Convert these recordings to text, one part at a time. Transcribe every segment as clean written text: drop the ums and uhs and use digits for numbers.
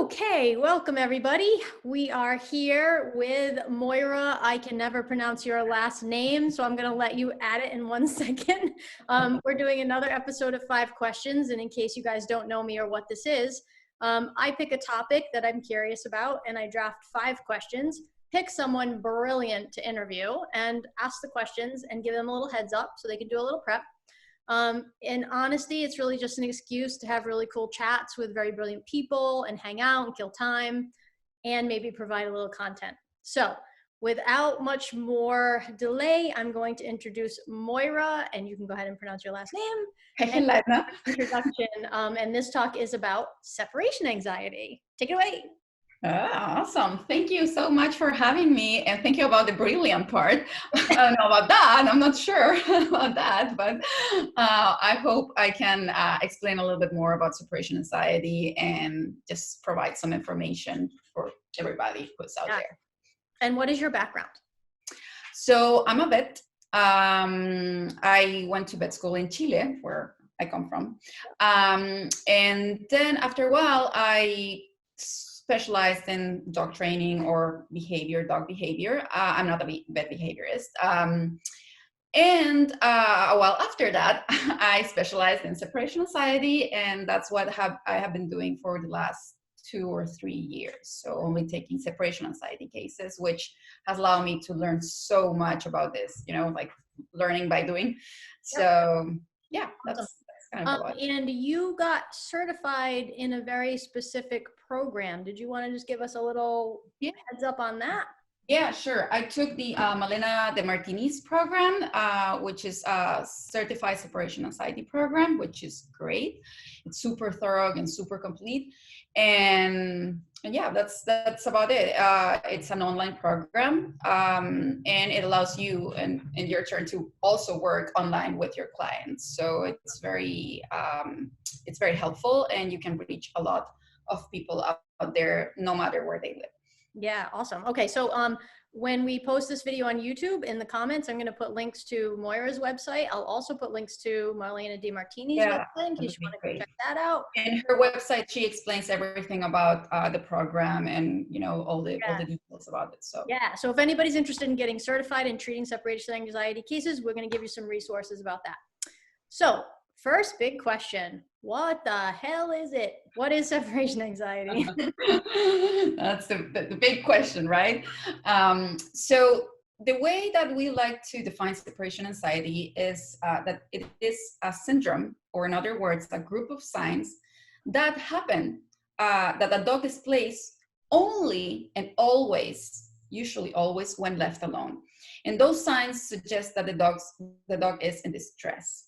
Okay, welcome everybody. We are here with Moira. I can never pronounce your last name, so I'm going to let you add it in 1 second. We're doing another episode of 5 questions, and in case you guys don't know me or what this is, I pick a topic that I'm curious about, and I draft 5 questions, pick someone brilliant to interview, and ask the questions and give them a little heads up so they can do a little prep. In honesty, it's really just an excuse to have really cool chats with very brilliant people and hang out and kill time and maybe provide a little content. So without much more delay, I'm going to introduce Moira, and you can go ahead and pronounce your last name. Hechenleitner. Introduction. And this talk is about separation anxiety. Take it away. Awesome. Thank you so much for having me. And thank you about the brilliant part. I don't know about that. I'm not sure about that, but I hope I can explain a little bit more about separation anxiety and just provide some information for everybody who's out there. And what is your background? So I'm a vet. I went to vet school in Chile, where I come from. And then after a while, I specialized in dog training or dog behavior. I'm not a vet behaviorist. And a while after that, I specialized in separation anxiety, and that's what I have been doing for the last 2 or 3 years. So only taking separation anxiety cases, which has allowed me to learn so much about this, like learning by doing. So yeah, that's kind of and you got certified in a very specific program. Did you want to just give us a little heads up on that? Yeah, sure. I took the Malena de Martini's program, which is a certified separation anxiety program, which is great. It's super thorough and super complete. And yeah, that's about it. It's an online program, and it allows you and your turn to also work online with your clients. So it's very helpful, and you can reach a lot of people out there, no matter where they live. Yeah, awesome. Okay, so when we post this video on YouTube, in the comments, I'm going to put links to Moira's website. I'll also put links to Marlena De Martini's website in case you want to check that out. And her website, she explains everything about the program and all the details about it. So yeah, so if anybody's interested in getting certified in treating separation anxiety cases, we're going to give you some resources about that. So first big question, what the hell is it? What is separation anxiety? That's the big question, right? So the way that we like to define separation anxiety is that it is a syndrome, or in other words, a group of signs that happen, that a dog displays only and always, usually always, when left alone. And those signs suggest that the dog is in distress.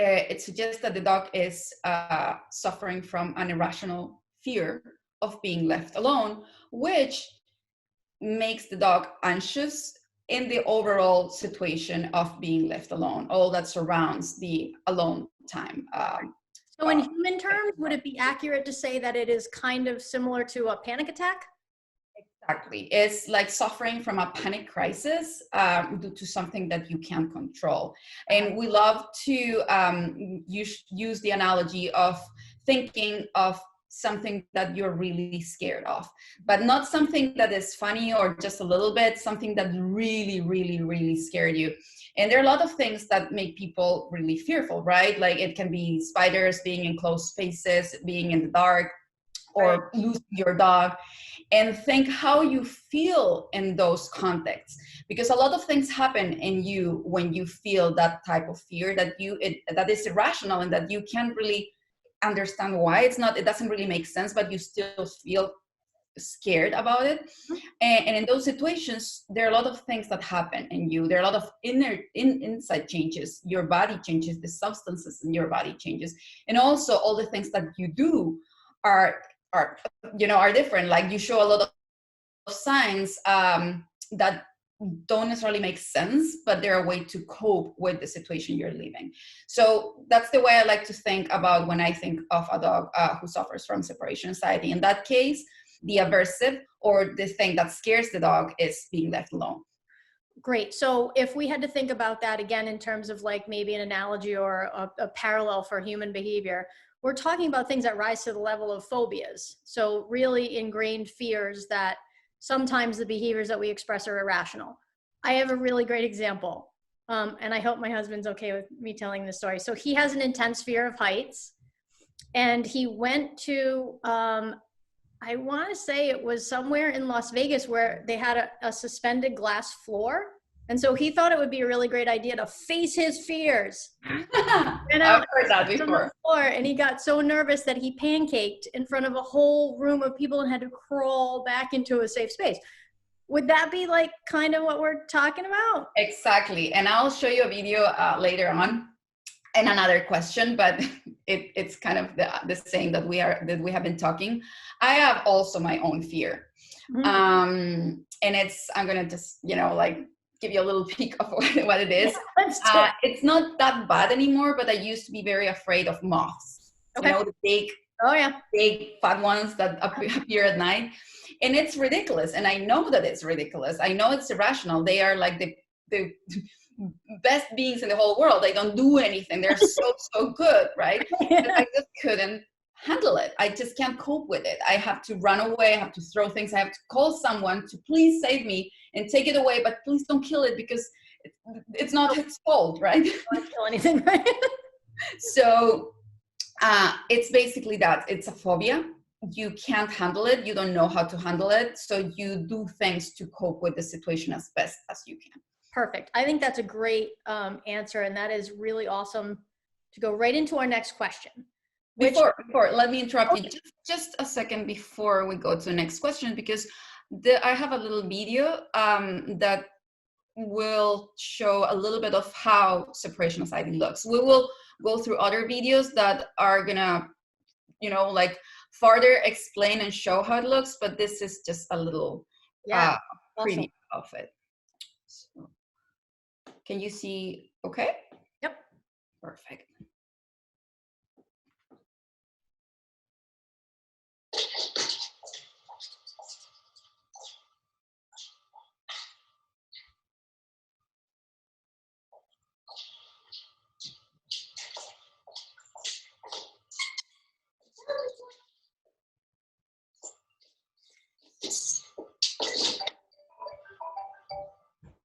It suggests that the dog is suffering from an irrational fear of being left alone, which makes the dog anxious in the overall situation of being left alone, all that surrounds the alone time. So in human terms, would it be accurate to say that it is kind of similar to a panic attack? Exactly. It's like suffering from a panic crisis due to something that you can't control. And we love to use the analogy of thinking of something that you're really scared of, but not something that is funny or just a little bit, something that really, really, really scared you. And there are a lot of things that make people really fearful, right? Like it can be spiders, being in closed spaces, being in the dark, or losing your dog. And think how you feel in those contexts, because a lot of things happen in you when you feel that type of fear that is irrational and that you can't really understand why. It doesn't really make sense, but you still feel scared about it. And in those situations, there are a lot of things that happen in you. There are a lot of inside changes. Your body changes, the substances in your body changes, and also all the things that you do are different. Like you show a lot of signs that don't necessarily make sense, but they're a way to cope with the situation you're living. So that's the way I like to think about when I think of a dog who suffers from separation anxiety. In that case, the aversive, or the thing that scares the dog, is being left alone. Great. So if we had to think about that again in terms of like maybe an analogy or a parallel for human behavior, we're talking about things that rise to the level of phobias. So really ingrained fears that sometimes the behaviors that we express are irrational. I have a really great example. And I hope my husband's okay with me telling this story. So he has an intense fear of heights, and he went to, I want to say it was somewhere in Las Vegas where they had a suspended glass floor. And so he thought it would be a really great idea to face his fears. And I've heard that before. Floor, and he got so nervous that he pancaked in front of a whole room of people and had to crawl back into a safe space. Would that be like kind of what we're talking about? Exactly. And I'll show you a video later on and another question, but it's kind of the same that we have been talking. I have also my own fear. And I'm going to just, like give you a little peek of what it is. Yeah, it's not that bad anymore, but I used to be very afraid of moths. Okay. The big, big fat ones that appear at night. And it's ridiculous. And I know that it's ridiculous. I know it's irrational. They are like the best beings in the whole world. They don't do anything. They're so good, right? But I just couldn't handle it. I just can't cope with it. I have to run away. I have to throw things. I have to call someone to please save me and take it away, but please don't kill it because it's not its fault, right? Don't kill anything, right? So it's basically that. It's a phobia. You can't handle it. You don't know how to handle it. So you do things to cope with the situation as best as you can. Perfect. I think that's a great answer. And that is really awesome to go right into our next question. Before let me interrupt you just a second before we go to the next question, because I have a little video that will show a little bit of how separation anxiety looks. We will go through other videos that are gonna, further explain and show how it looks, but this is just a little preview of it. So, can you see okay? Yep. Perfect.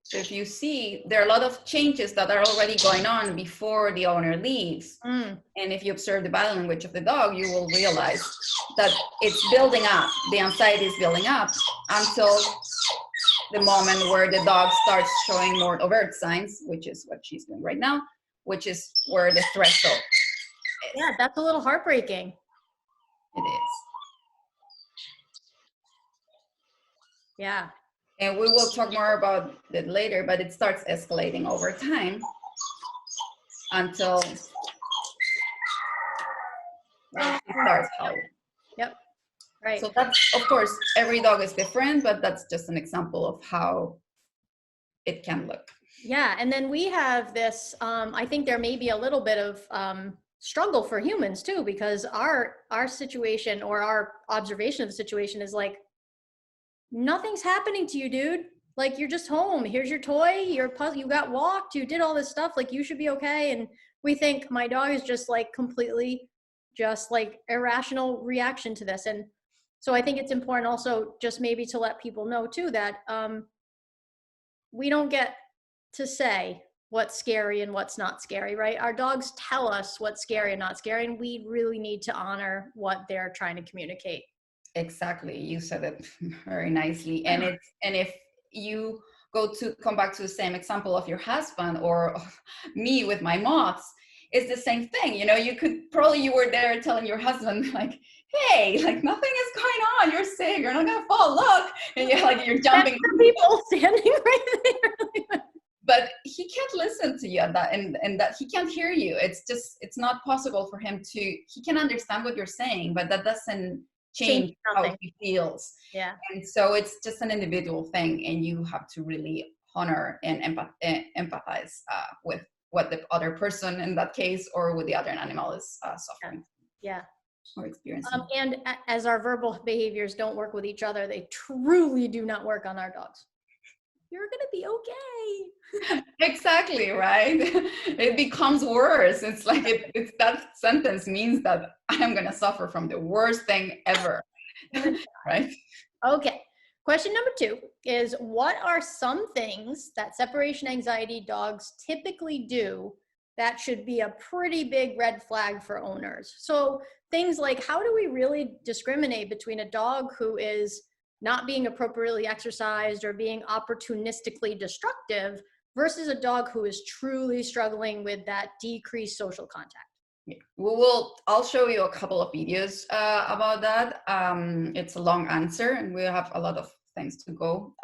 So if you see, there are a lot of changes that are already going on before the owner leaves. And if you observe the body language of the dog, you will realize that it's building up. The anxiety is building up until the moment where the dog starts showing more overt signs, which is what she's doing right now, which is where the threshold is. Yeah, that's a little heartbreaking. It is. Yeah. And we will talk more about it later, but it starts escalating over time until it starts howling. Yep. Right. So that's, of course, every dog is different, but that's just an example of how it can look. Yeah. And then we have this, I think there may be a little bit of struggle for humans too, because our situation or our observation of the situation is like, nothing's happening to you, dude. Like, you're just home. Here's your toy. You got walked. You did all this stuff. Like, you should be okay. And we think my dog is just like completely just like irrational reaction to this. And so I think it's important also just maybe to let people know too that we don't get to say what's scary and what's not scary, right? Our dogs tell us what's scary and not scary, and we really need to honor what they're trying to communicate. Exactly, you said it very nicely. And if you come back to the same example of your husband or me with my moths, it's the same thing. You were there telling your husband like, hey, like nothing is going on, you're safe, you're not gonna fall, look, and you're jumping. People standing right there. But he can't listen to you at that, and that he can't hear you. It's not possible for him to. He can understand what you're saying, but that doesn't change how he feels. Yeah. And so it's just an individual thing, and you have to really honor and empathize with what the other person in that case or with the other animal is suffering. Yeah. Or experiencing. And as our verbal behaviors don't work with each other, they truly do not work on our dogs. you're going to be okay. Exactly, right? It becomes worse. It's like it's that sentence means that I'm gonna suffer from the worst thing ever. Right? Okay. Question number 2 is, what are some things that separation anxiety dogs typically do that should be a pretty big red flag for owners? So things like, how do we really discriminate between a dog who is not being appropriately exercised or being opportunistically destructive versus a dog who is truly struggling with that decreased social contact? Yeah. I'll show you a couple of videos about that. It's a long answer and we have a lot of things to go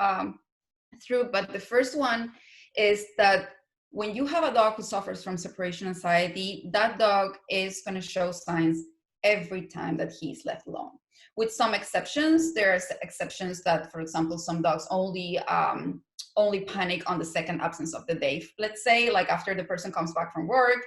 through. But the first one is that when you have a dog who suffers from separation anxiety, that dog is going to show signs every time that he's left alone. With some exceptions, there are exceptions that, for example, some dogs only panic on the second absence of the day. Let's say, like after the person comes back from work,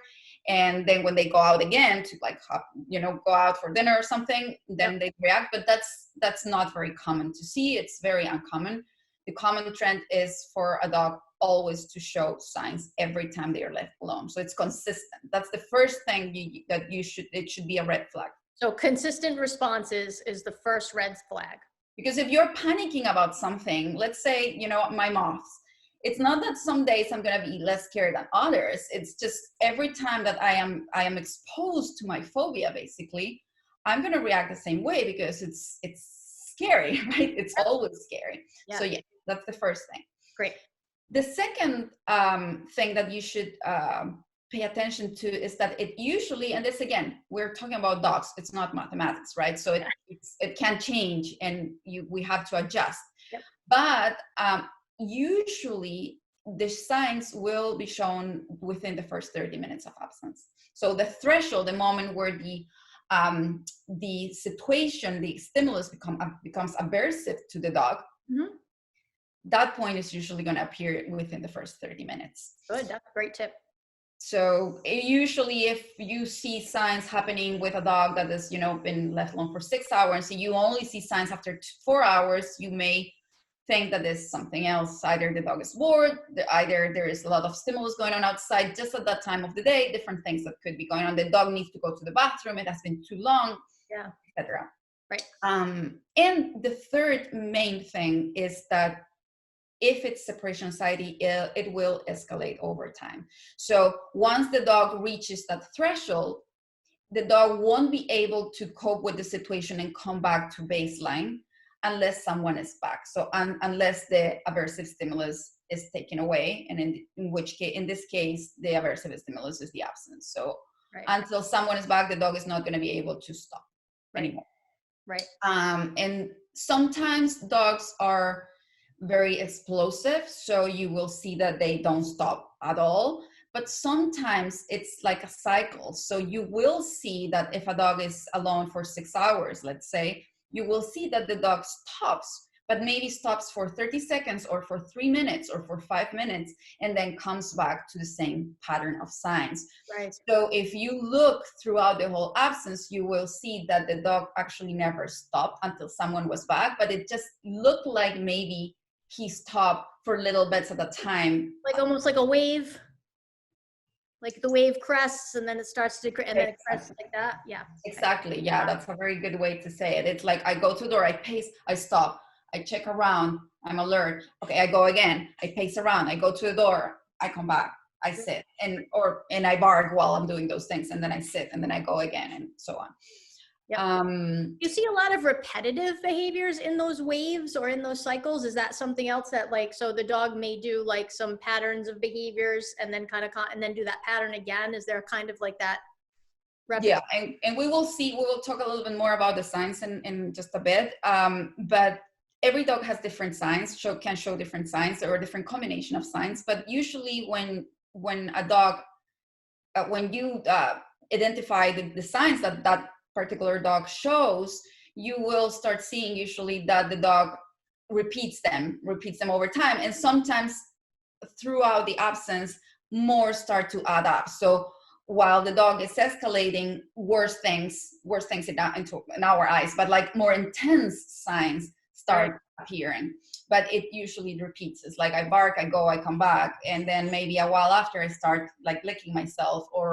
and then when they go out again to go out for dinner or something, then they react. But that's not very common to see. It's very uncommon. The common trend is for a dog always to show signs every time they are left alone. So it's consistent. That's the first thing it should be a red flag. So consistent responses is the first red flag. Because if you're panicking about something, let's say, my moths, it's not that some days I'm going to be less scared than others. It's just every time that I am exposed to my phobia, basically, I'm going to react the same way because it's scary, right? It's always scary. Yeah. So yeah, that's the first thing. Great. The second thing that you should pay attention to is that it usually, and this again, we're talking about dogs, it's not mathematics, right? So it can change and we have to adjust. Yep. But usually the signs will be shown within the first 30 minutes of absence. So the threshold, the moment where the situation, the stimulus becomes aversive to the dog, mm-hmm. that point is usually going to appear within the first 30 minutes. Good, that's a great tip. So usually if you see signs happening with a dog that has, been left alone for 6 hours, and you only see signs after 4 hours, you may think that there's something else. Either the dog is bored, either there is a lot of stimulus going on outside just at that time of the day, different things that could be going on. The dog needs to go to the bathroom, it has been too long, etc. Right. And the third main thing is that if it's separation anxiety, it will escalate over time. So once the dog reaches that threshold, the dog won't be able to cope with the situation and come back to baseline unless someone is back. So unless the aversive stimulus is taken away, and in this case, the aversive stimulus is the absence. So until someone is back, the dog is not going to be able to stop anymore. Right. And sometimes dogs are very explosive, so you will see that they don't stop at all. But sometimes it's like a cycle. So you will see that if a dog is alone for 6 hours, let's say, you will see that the dog stops, but maybe stops for 30 seconds or for 3 minutes or for 5 minutes, and then comes back to the same pattern of signs. Right. So if you look throughout the whole absence, you will see that the dog actually never stopped until someone was back, but it just looked like maybe he stopped for little bits at a time. Like almost like a wave. Like the wave crests and then it starts to, and then it crests like that. Yeah. Exactly. Yeah, that's a very good way to say it. It's like I go to the door, I pace, I stop, I check around, I'm alert. Okay, I go again, I pace around, I go to the door, I come back, I sit, and I bark while I'm doing those things, and then I sit, and then I go again, and so on. Yep. You see a lot of repetitive behaviors in those waves or in those cycles. Is that something else that so the dog may do like some patterns of behaviors and then and then do that pattern again? Is there kind of like that? Yeah, and we will talk a little bit more about the signs in just a bit. But every dog has different signs, can show different signs or a different combination of signs. But usually when a dog, when you identify the signs that particular dog shows, you will start seeing usually that the dog repeats them over time, and sometimes throughout the absence more start to add up. So while the dog is escalating, worse things in our eyes, but like more intense signs start appearing. But it usually repeats. It's like I bark, I go, I come back, and then maybe a while after I start like licking myself or,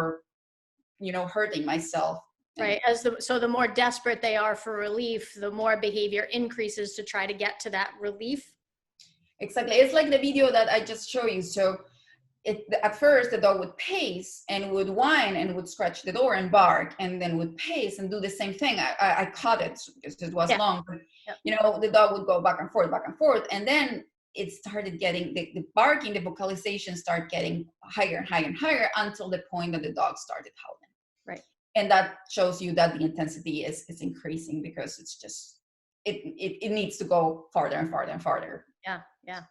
you know, hurting myself. Right. So the more desperate they are for relief, the more behavior increases to try to get to that relief. Exactly. It's like the video that I just showed you. So at first the dog would pace and would whine and would scratch the door and bark, and then would pace and do the same thing. I caught it because it was long, but you know, the dog would go back and forth, and then it started getting the barking, the vocalization started getting higher and higher and higher until the point that the dog started howling. Right. And that shows you that the intensity is increasing, because it's just it needs to go farther and farther and farther. Yeah.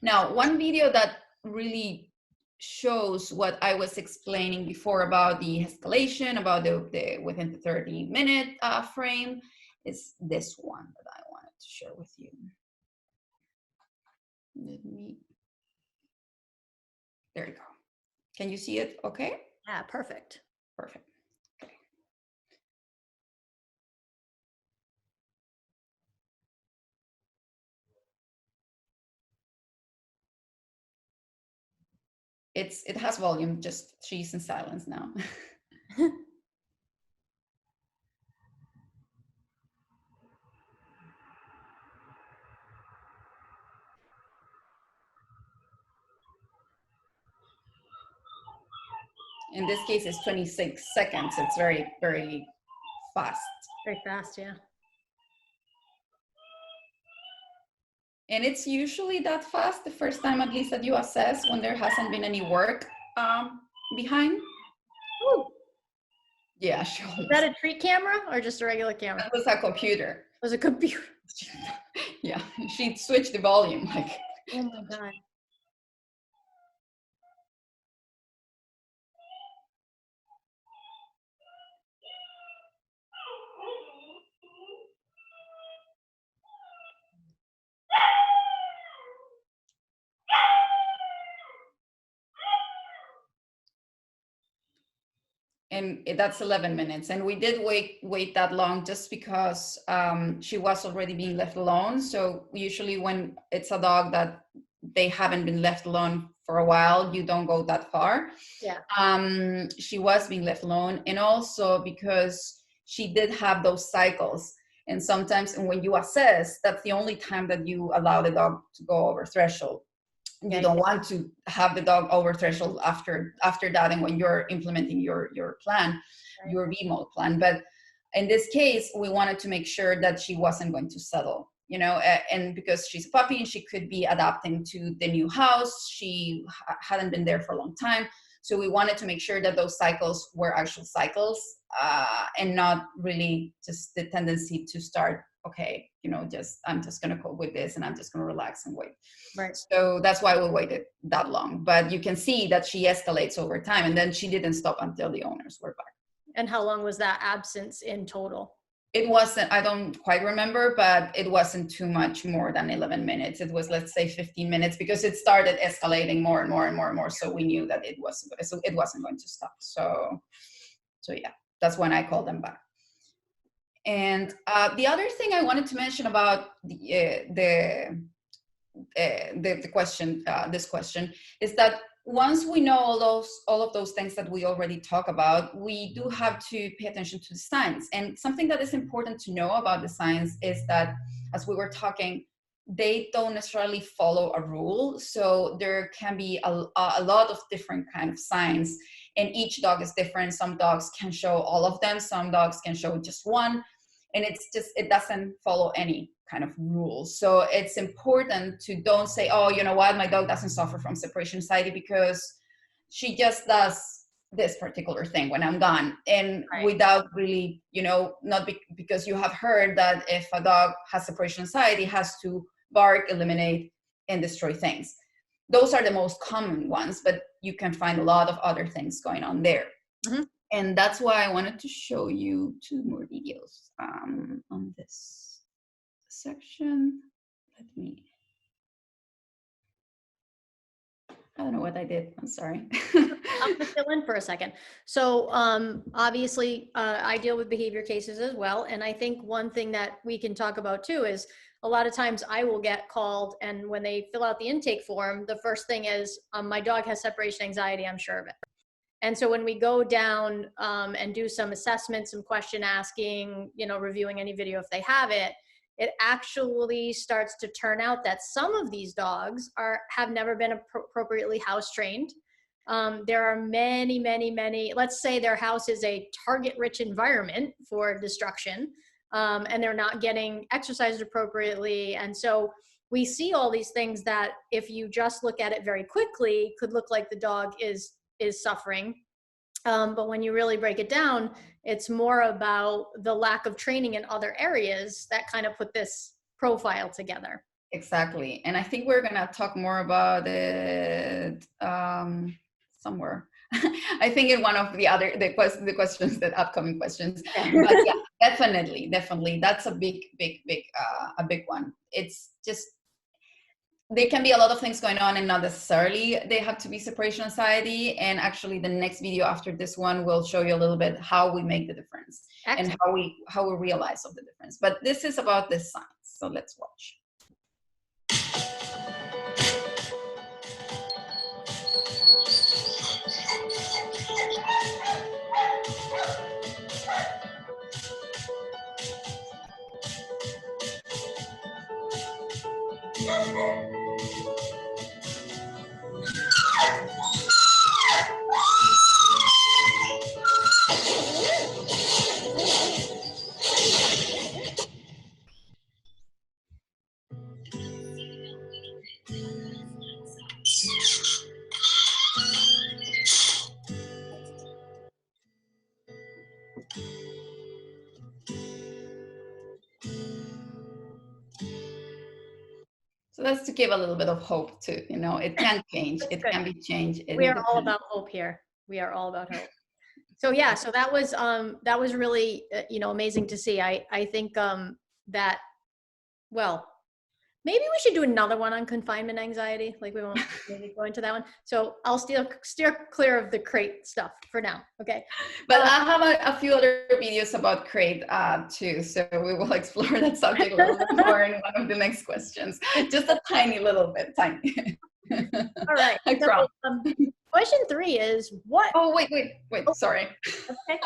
Now, one video that really shows what I was explaining before about the escalation, about the within the 30-minute frame, is this one that I wanted to share with you. There you go. Can you see it okay? Yeah, perfect. Perfect. Okay. It has volume, just she's in silence now. In this case, it's 26 seconds. It's very, very fast. Very fast, yeah. And it's usually that fast the first time, at least, that you assess, when there hasn't been any work behind. Ooh. Yeah, sure. Is that a treat camera or just a regular camera? That was a computer. It was a computer. Yeah, she switched the volume. Like. Oh my God. And that's 11 minutes. And we did wait that long just because she was already being left alone. So usually when it's a dog that they haven't been left alone for a while, you don't go that far. Yeah. She was being left alone. And also because she did have those cycles. And sometimes, and when you assess, that's the only time that you allow the dog to go over threshold. You don't want to have the dog over threshold after that, and when you're implementing your plan, your V-mode plan. But in this case, we wanted to make sure that she wasn't going to settle, you know, and because she's a puppy and she could be adapting to the new house, she hadn't been there for a long time. So we wanted to make sure that those cycles were actual cycles, and not really just the tendency to start, okay, you know, I'm just going to cope with this and I'm just going to relax and wait. Right. So that's why we waited that long. But you can see that she escalates over time, and then she didn't stop until the owners were back. And how long was that absence in total? It wasn't, I don't quite remember, but it wasn't too much more than 11 minutes. It was, let's say, 15 minutes, because it started escalating more and more and more and more. So we knew that it wasn't going to stop. So yeah, that's when I called them back. And the other thing I wanted to mention about the question, this question, is that once we know all of those things that we already talk about, we do have to pay attention to the signs. And something that is important to know about the signs is that, as we were talking, they don't necessarily follow a rule. So there can be a lot of different kind of signs, and each dog is different. Some dogs can show all of them. Some dogs can show just one. And it doesn't follow any kind of rules. So it's important to don't say, oh, you know what, my dog doesn't suffer from separation anxiety because she just does this particular thing when I'm gone. And without really, you know, because you have heard that if a dog has separation anxiety, it has to bark, eliminate, and destroy things. Those are the most common ones, but you can find a lot of other things going on there. Mm-hmm. And that's why I wanted to show you 2 more videos on this section. I don't know what I did. I'm sorry. I'm gonna fill in for a second. So obviously, I deal with behavior cases as well. And I think one thing that we can talk about too is a lot of times I will get called, and when they fill out the intake form, the first thing is, my dog has separation anxiety, I'm sure of it. And so when we go down and do some assessment, some question asking, reviewing any video if they have it, it actually starts to turn out that some of these dogs have never been appropriately house trained. There are many, many, many, let's say their house is a target-rich environment for destruction, and they're not getting exercised appropriately. And so we see all these things that if you just look at it very quickly, could look like the dog is suffering. But when you really break it down, it's more about the lack of training in other areas that kind of put this profile together. Exactly. And I think we're going to talk more about it somewhere. I think in one of the questions, the upcoming questions. But yeah, definitely. That's a big one. It's just, there can be a lot of things going on, and not necessarily they have to be separation anxiety. And actually the next video after this one will show you a little bit how we make the difference. Excellent. And how we realize of the difference. But this is about the science. So let's watch. So that's to give a little bit of hope too. It can change. It can be changed. We are all about hope here. We are all about hope. So yeah, so that was really amazing to see. I think that, well, maybe we should do another one on confinement anxiety. Like, we won't maybe go into that one. So I'll steer clear of the crate stuff for now. Okay. But I have a few other videos about crate too. So we will explore that subject a little bit more in one of the next questions. Just a tiny little bit, tiny. All right. So, question 3 is what? Oh, wait. Oh, sorry. Okay.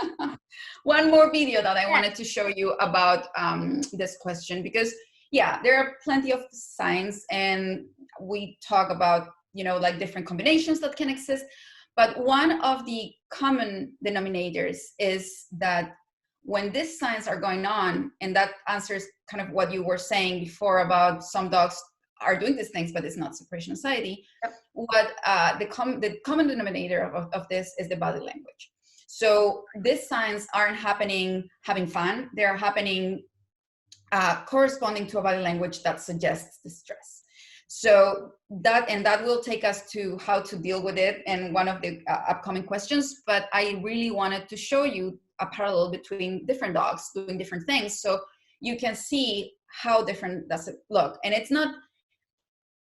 One more video that I wanted to show you about this question, because yeah, there are plenty of signs, and we talk about, like different combinations that can exist. But one of the common denominators is that when these signs are going on, and that answers kind of what you were saying before about some dogs are doing these things, but it's not separation anxiety. Yep. What the common denominator of this is the body language. So these signs aren't happening having fun. They're happening corresponding to a body language that suggests distress. So that will take us to how to deal with it in one of the upcoming questions. But I really wanted to show you a parallel between different dogs doing different things, so you can see how different does it look. And it's not,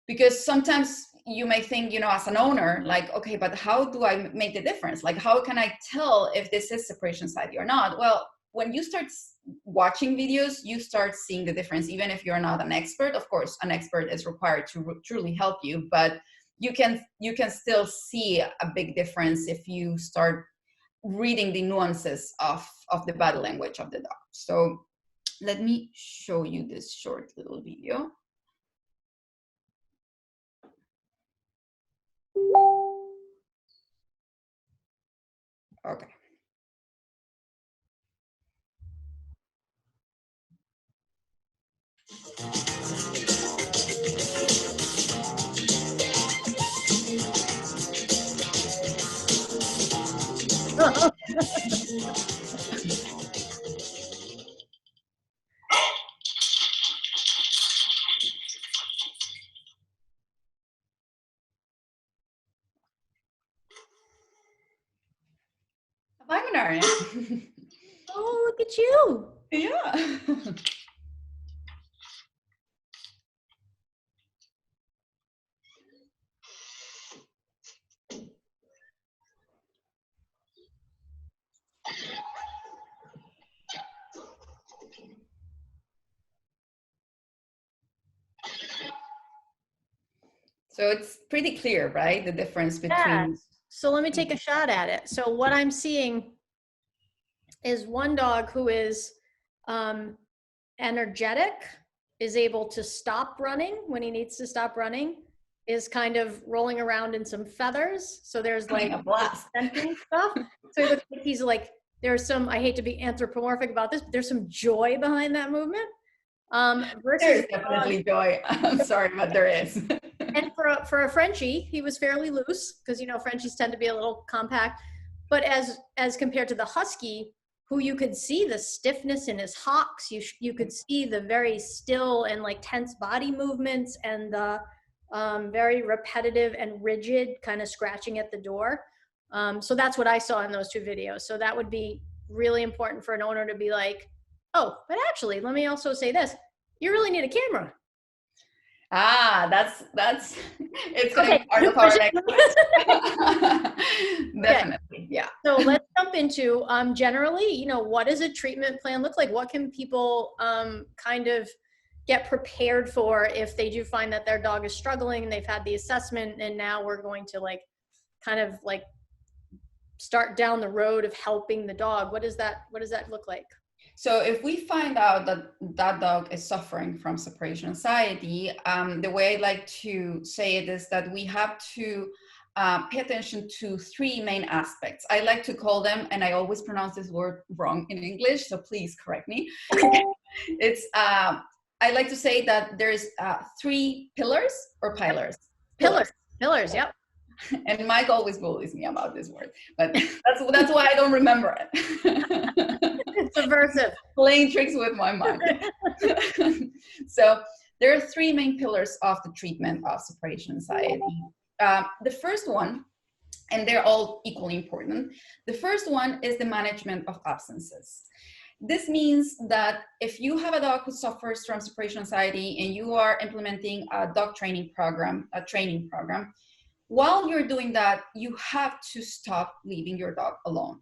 because sometimes you may think, as an owner, like, okay, but how do I make the difference? Like, how can I tell if this is separation anxiety or not? Well, when you start watching videos, you start seeing the difference. Even if you're not an expert, of course, an expert is required to truly help you, but you can still see a big difference if you start reading the nuances of the body language of the dog. So let me show you this short little video. Okay. Webinar. Oh, look at you. Yeah. So it's pretty clear, right? The difference Yeah. between. So let me take a shot at it. So what I'm seeing is one dog who is energetic, is able to stop running when he needs to stop running, is kind of rolling around in some feathers. So there's like A blast. scenting stuff. So he looks like he's like, there's some, I hate to be anthropomorphic about this, but there's some joy behind that movement. Versus There's definitely joy. I'm sorry, but there is. and for a Frenchie, he was fairly loose because, you know, Frenchies tend to be a little compact. But as compared to the Husky, who you could see the stiffness in his hocks, you could see the very still and like tense body movements and the very repetitive and rigid kind of scratching at the door. So that's what I saw in those two videos. So that would be really important for an owner to be like, oh, but actually, let me also say this: you really need a camera. That's it's going to be part of our next definitely. Yeah. So let's jump into generally, you know, what does a treatment plan look like? What can people kind of get prepared for if they do find that their dog is struggling and they've had the assessment and now we're going to like kind of like start down the road of helping the dog? What does that look like? So if we find out that that dog is suffering from separation anxiety, the way I like to say it is that we have to pay attention to three main aspects. I like to call them, and I always pronounce this word wrong in English, so please correct me. It's I like to say that there's three pillars or pillars. Pillars, yep. And Mike always bullies me about this word, but that's why I don't remember it. Subversive. Playing tricks with my mind. So there are three main pillars of the treatment of separation anxiety. The first one, and they're all equally important, the first one is the management of absences. This means that if you have a dog who suffers from separation anxiety and you are implementing a dog training program, while you're doing that, you have to stop leaving your dog alone.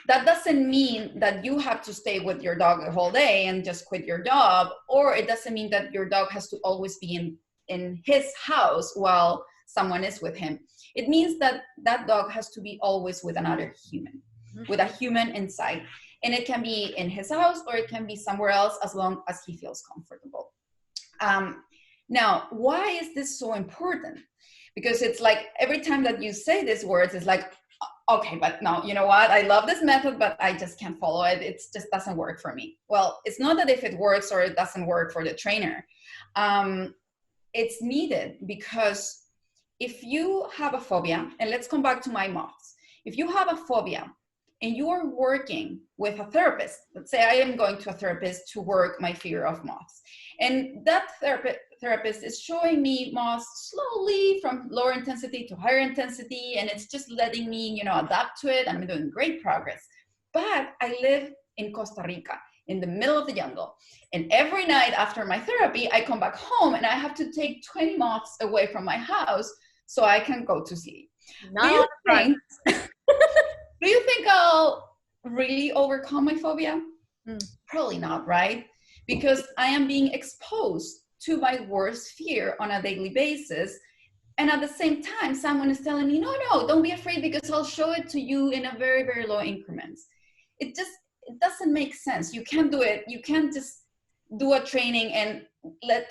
That doesn't mean that you have to stay with your dog the whole day and just quit your job, or it doesn't mean that your dog has to always be in his house while someone is with him. It means that that dog has to be always with another human, with a human inside. And it can be in his house or it can be somewhere else as long as he feels comfortable. Now, why is this so important? Because it's like every time that you say these words, it's like, okay, but no, you know what? I love this method, but I just can't follow it. It just doesn't work for me. Well, it's not that if it works or it doesn't work for the trainer. It's needed because if you have a phobia, and let's come back to my moths. If you have a phobia and you are working with a therapist, let's say I am going to a therapist to work my fear of moths, and that therapist is showing me moths slowly from lower intensity to higher intensity, and it's just letting me, adapt to it, and I'm doing great progress. But I live in Costa Rica, in the middle of the jungle, and every night after my therapy, I come back home and I have to take 20 moths away from my house so I can go to sleep. Do you think I'll really overcome my phobia? Probably not, right? Because I am being exposed to my worst fear on a daily basis. And at the same time, someone is telling me, no, don't be afraid because I'll show it to you in a very, very low increments. It doesn't make sense. You can't do it. You can't just do a training and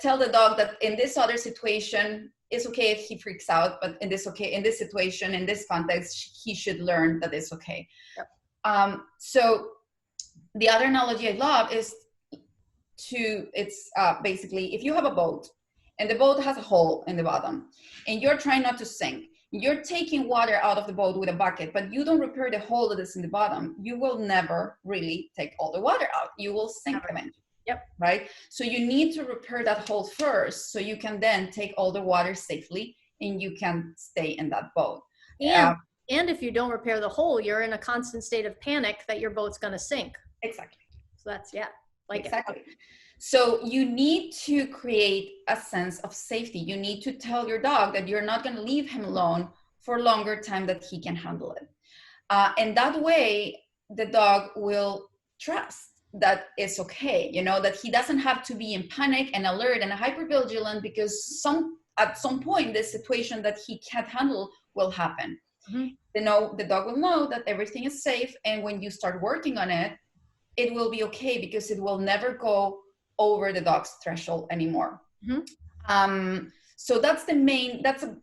tell the dog that in this other situation, it's okay if he freaks out, but in this situation, in this context, he should learn that it's okay. Yep. So the other analogy I love is basically if you have a boat and the boat has a hole in the bottom and you're trying not to sink, you're taking water out of the boat with a bucket, but you don't repair the hole that is in the bottom, you will never really take all the water out. You will sink eventually. Yep. Right? So you need to repair that hole first so you can then take all the water safely and you can stay in that boat. And if you don't repair the hole, you're in a constant state of panic that your boat's going to sink. Exactly. So that's, exactly. So you need to create a sense of safety. You need to tell your dog that you're not going to leave him alone for a longer time that he can handle it. And that way, the dog will trust that it's okay, that he doesn't have to be in panic and alert and hypervigilant because at some point, the situation that he can't handle will happen. The dog will know that everything is safe. And when you start working on it, it will be okay, because it will never go over the dog's threshold anymore. So that's a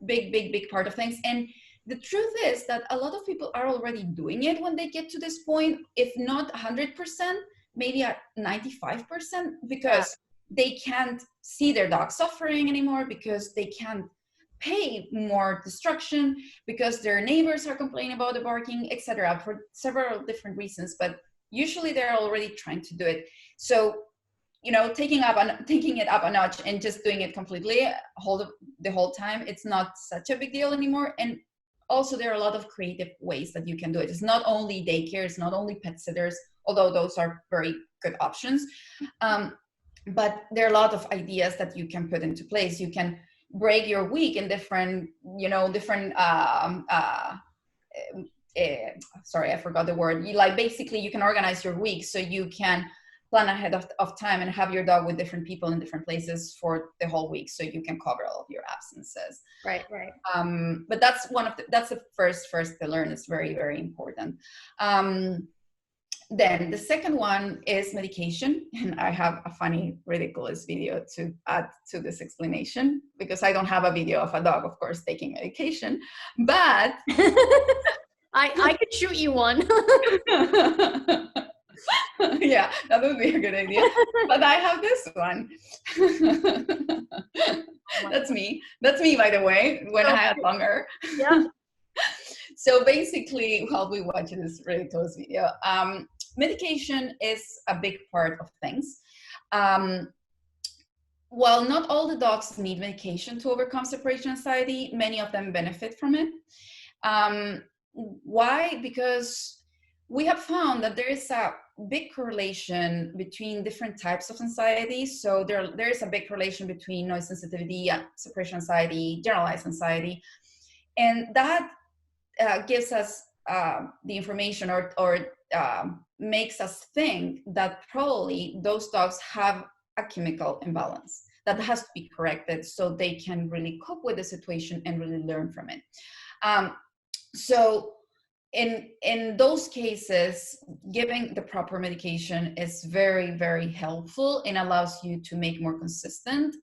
big part of things. And the truth is that a lot of people are already doing it when they get to this point, if not 100%, maybe at 95%, because they can't see their dog suffering anymore, because they can't pay more destruction, because their neighbors are complaining about the barking, etc., for several different reasons. But usually they're already trying to do it. So, taking it up a notch and just doing it completely the whole time, it's not such a big deal anymore. And also, there are a lot of creative ways that you can do it. It's not only daycare, it's not only pet sitters, although those are very good options. But there are a lot of ideas that you can put into place. You can break your week in different sorry, I forgot the word. Basically, you can organize your week so you can plan ahead of time and have your dog with different people in different places for the whole week, so you can cover all of your absences. Right. But that's the first pillar, and it's very, very important. Then the second one is medication. And I have a funny, ridiculous video to add to this explanation, because I don't have a video of a dog, of course, taking medication, but I could shoot you one. Yeah, that would be a good idea. But I have this one. That's me, by the way, when I had longer. Yeah. So basically, while we watch this ridiculous video, medication is a big part of things. While not all the dogs need medication to overcome separation anxiety, many of them benefit from it. Why? Because we have found that there is a big correlation between different types of anxiety. So there is a big correlation between noise sensitivity, separation anxiety, generalized anxiety, and that gives us the information or makes us think that probably those dogs have a chemical imbalance that has to be corrected so they can really cope with the situation and really learn from it. So in those cases, giving the proper medication is very, very helpful and allows you to make more consistent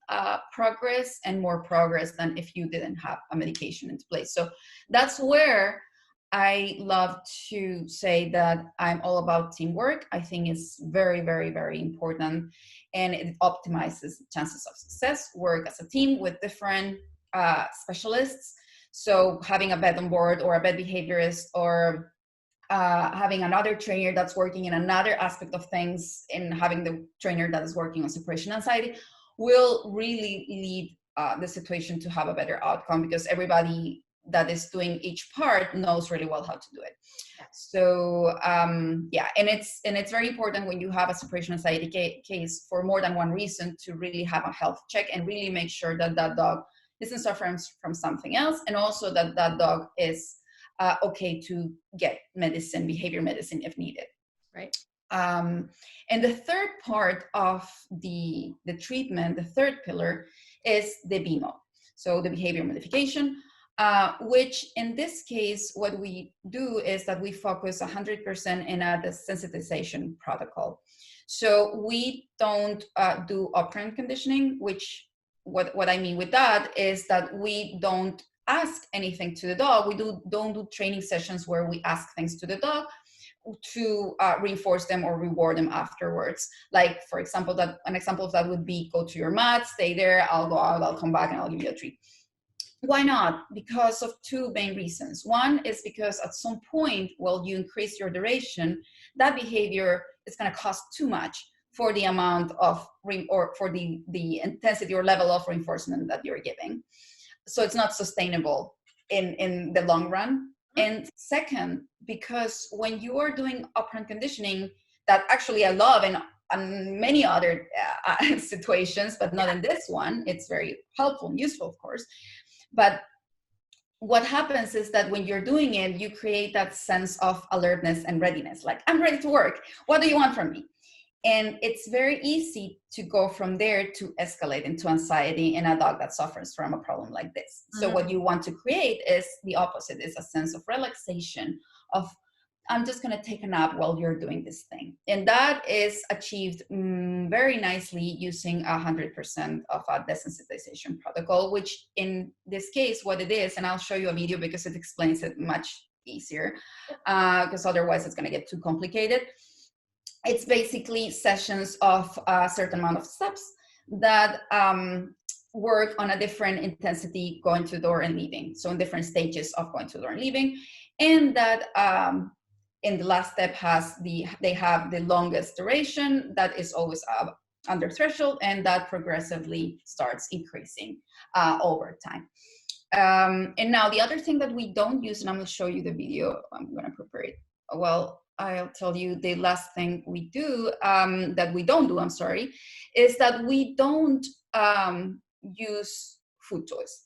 progress, and more progress than if you didn't have a medication into place. So that's where I love to say that I'm all about teamwork. I think it's very, very, very important, and it optimizes chances of success. Work as a team with different specialists. So having a vet on board, or a vet behaviorist, or having another trainer that's working in another aspect of things, and having the trainer that is working on separation anxiety will really lead the situation to have a better outcome, because everybody that is doing each part knows really well how to do it. So and it's very important when you have a separation anxiety case for more than one reason to really have a health check and really make sure that that dog isn't suffering from something else, and also that that dog is okay to get medicine, behavior medicine, if needed. Right. And the third part of the treatment, the third pillar, is the BMO, so the behavior modification, which in this case, what we do is that we focus 100% in a desensitization protocol. So we don't do operant conditioning, which what I mean with that is that we don't ask anything to the dog. We don't do training sessions where we ask things to the dog to reinforce them or reward them afterwards. Like, for example, an example of that would be, go to your mat, stay there, I'll go out, I'll come back, and I'll give you a treat. Why not? Because of two main reasons. One is because at some point, while you increase your duration, that behavior is going to cost too much for the amount of or for the intensity or level of reinforcement that you're giving. So it's not sustainable in the long run. And second, because when you are doing operant conditioning, that actually I love in many other situations, but not in this one, it's very helpful and useful, of course. But what happens is that when you're doing it, you create that sense of alertness and readiness. Like, I'm ready to work. What do you want from me? And it's very easy to go from there to escalate into anxiety in a dog that suffers from a problem like this. So what you want to create is the opposite, is a sense of relaxation, of I'm just going to take a nap while you're doing this thing. And that is achieved very nicely using 100% of a desensitization protocol, which in this case, what it is, and I'll show you a video because it explains it much easier, because otherwise it's going to get too complicated. It's basically sessions of a certain amount of steps that work on a different intensity going to the door and leaving. So in different stages of going to the door and leaving. And that in the last step they have the longest duration that is always under threshold, and that progressively starts increasing over time. And now the other thing that we don't use, and I'm going to show you the video, I'm going to prepare it. Well, I'll tell you the last thing we do, that we don't do, I'm sorry, is that we don't use food toys.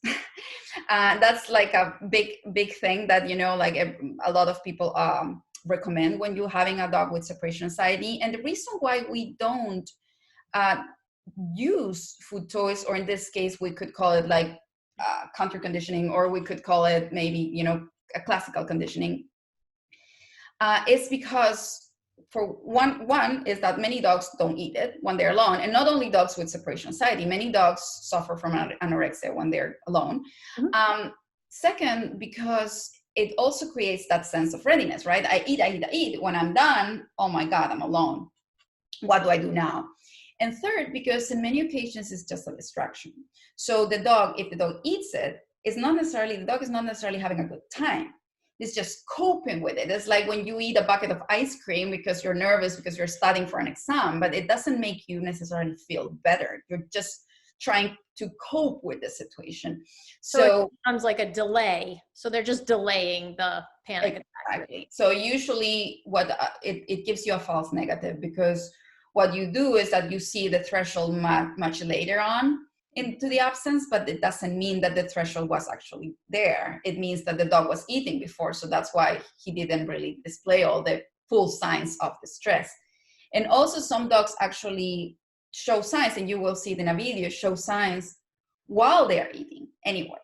That's like a big thing that, you know, like a lot of people recommend when you're having a dog with separation anxiety. And the reason why we don't use food toys, or in this case, we could call it like counter conditioning, or we could call it maybe, you know, a classical conditioning, is because for one is that many dogs don't eat it when they're alone. And not only dogs with separation anxiety, many dogs suffer from anorexia when they're alone. Second, because it also creates that sense of readiness, right? I eat. When I'm done, oh my God, I'm alone. What do I do now? And third, because in many occasions it's just a distraction. So the dog, if the dog eats it, the dog is not necessarily having a good time. It's just coping with it. It's like when you eat a bucket of ice cream because you're nervous, because you're studying for an exam, but it doesn't make you necessarily feel better. You're just trying to cope with the situation. So it becomes like a delay. So they're just delaying the panic attack. Exactly. So usually what it gives you a false negative, because what you do is that you see the threshold much later on into the absence, but it doesn't mean that the threshold was actually there. It means that the dog was eating before, so that's why he didn't really display all the full signs of distress. And also some dogs actually show signs, and you will see it in a video, show signs while they're eating anyways.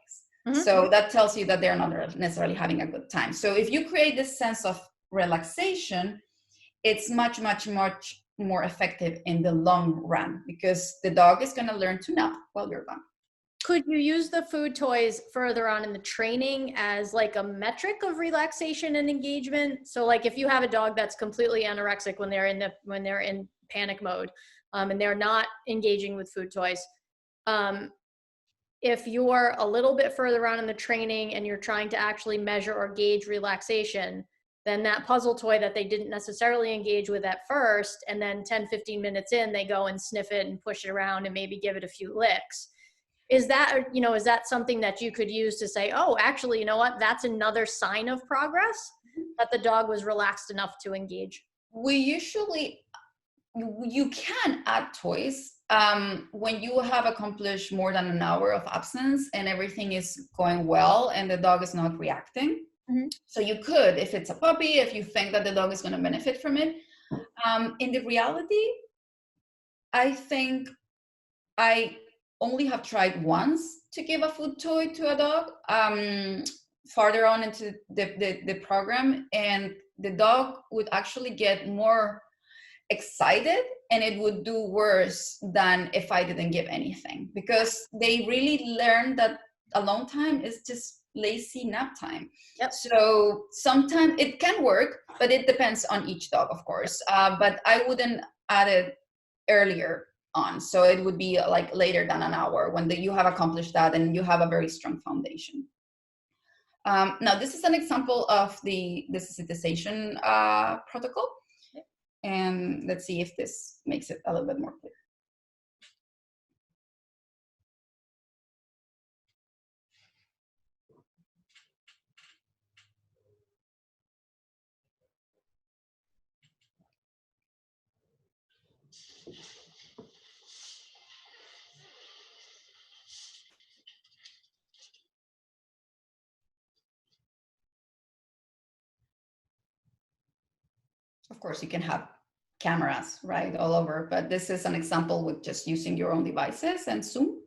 So that tells you that they're not necessarily having a good time. So if you create this sense of relaxation, it's much more effective in the long run, because the dog is going to learn to nap while you're gone. Could you use the food toys further on in the training as like a metric of relaxation and engagement? So like if you have a dog that's completely anorexic when they're in panic mode, and they're not engaging with food toys, if you're a little bit further on in the training and you're trying to actually measure or gauge relaxation, then that puzzle toy that they didn't necessarily engage with at first, and then 10-15 minutes in, they go and sniff it and push it around and maybe give it a few licks. Is that something that you could use to say, oh, actually, you know what, that's another sign of progress, that the dog was relaxed enough to engage? You can add toys when you have accomplished more than an hour of absence and everything is going well and the dog is not reacting. So you could, if it's a puppy, if you think that the dog is going to benefit from it. In the reality, I think I only have tried once to give a food toy to a dog farther on into the program, and the dog would actually get more excited and it would do worse than if I didn't give anything, because they really learned that alone time is just lazy nap time. So sometimes it can work, but it depends on each dog, of course. But I wouldn't add it earlier on. So it would be like later than an hour when you have accomplished that and you have a very strong foundation. Now, this is an example of the desensitization protocol. And let's see if this makes it a little bit more clear. Of course, you can have cameras, right, all over. But this is an example with just using your own devices and Zoom.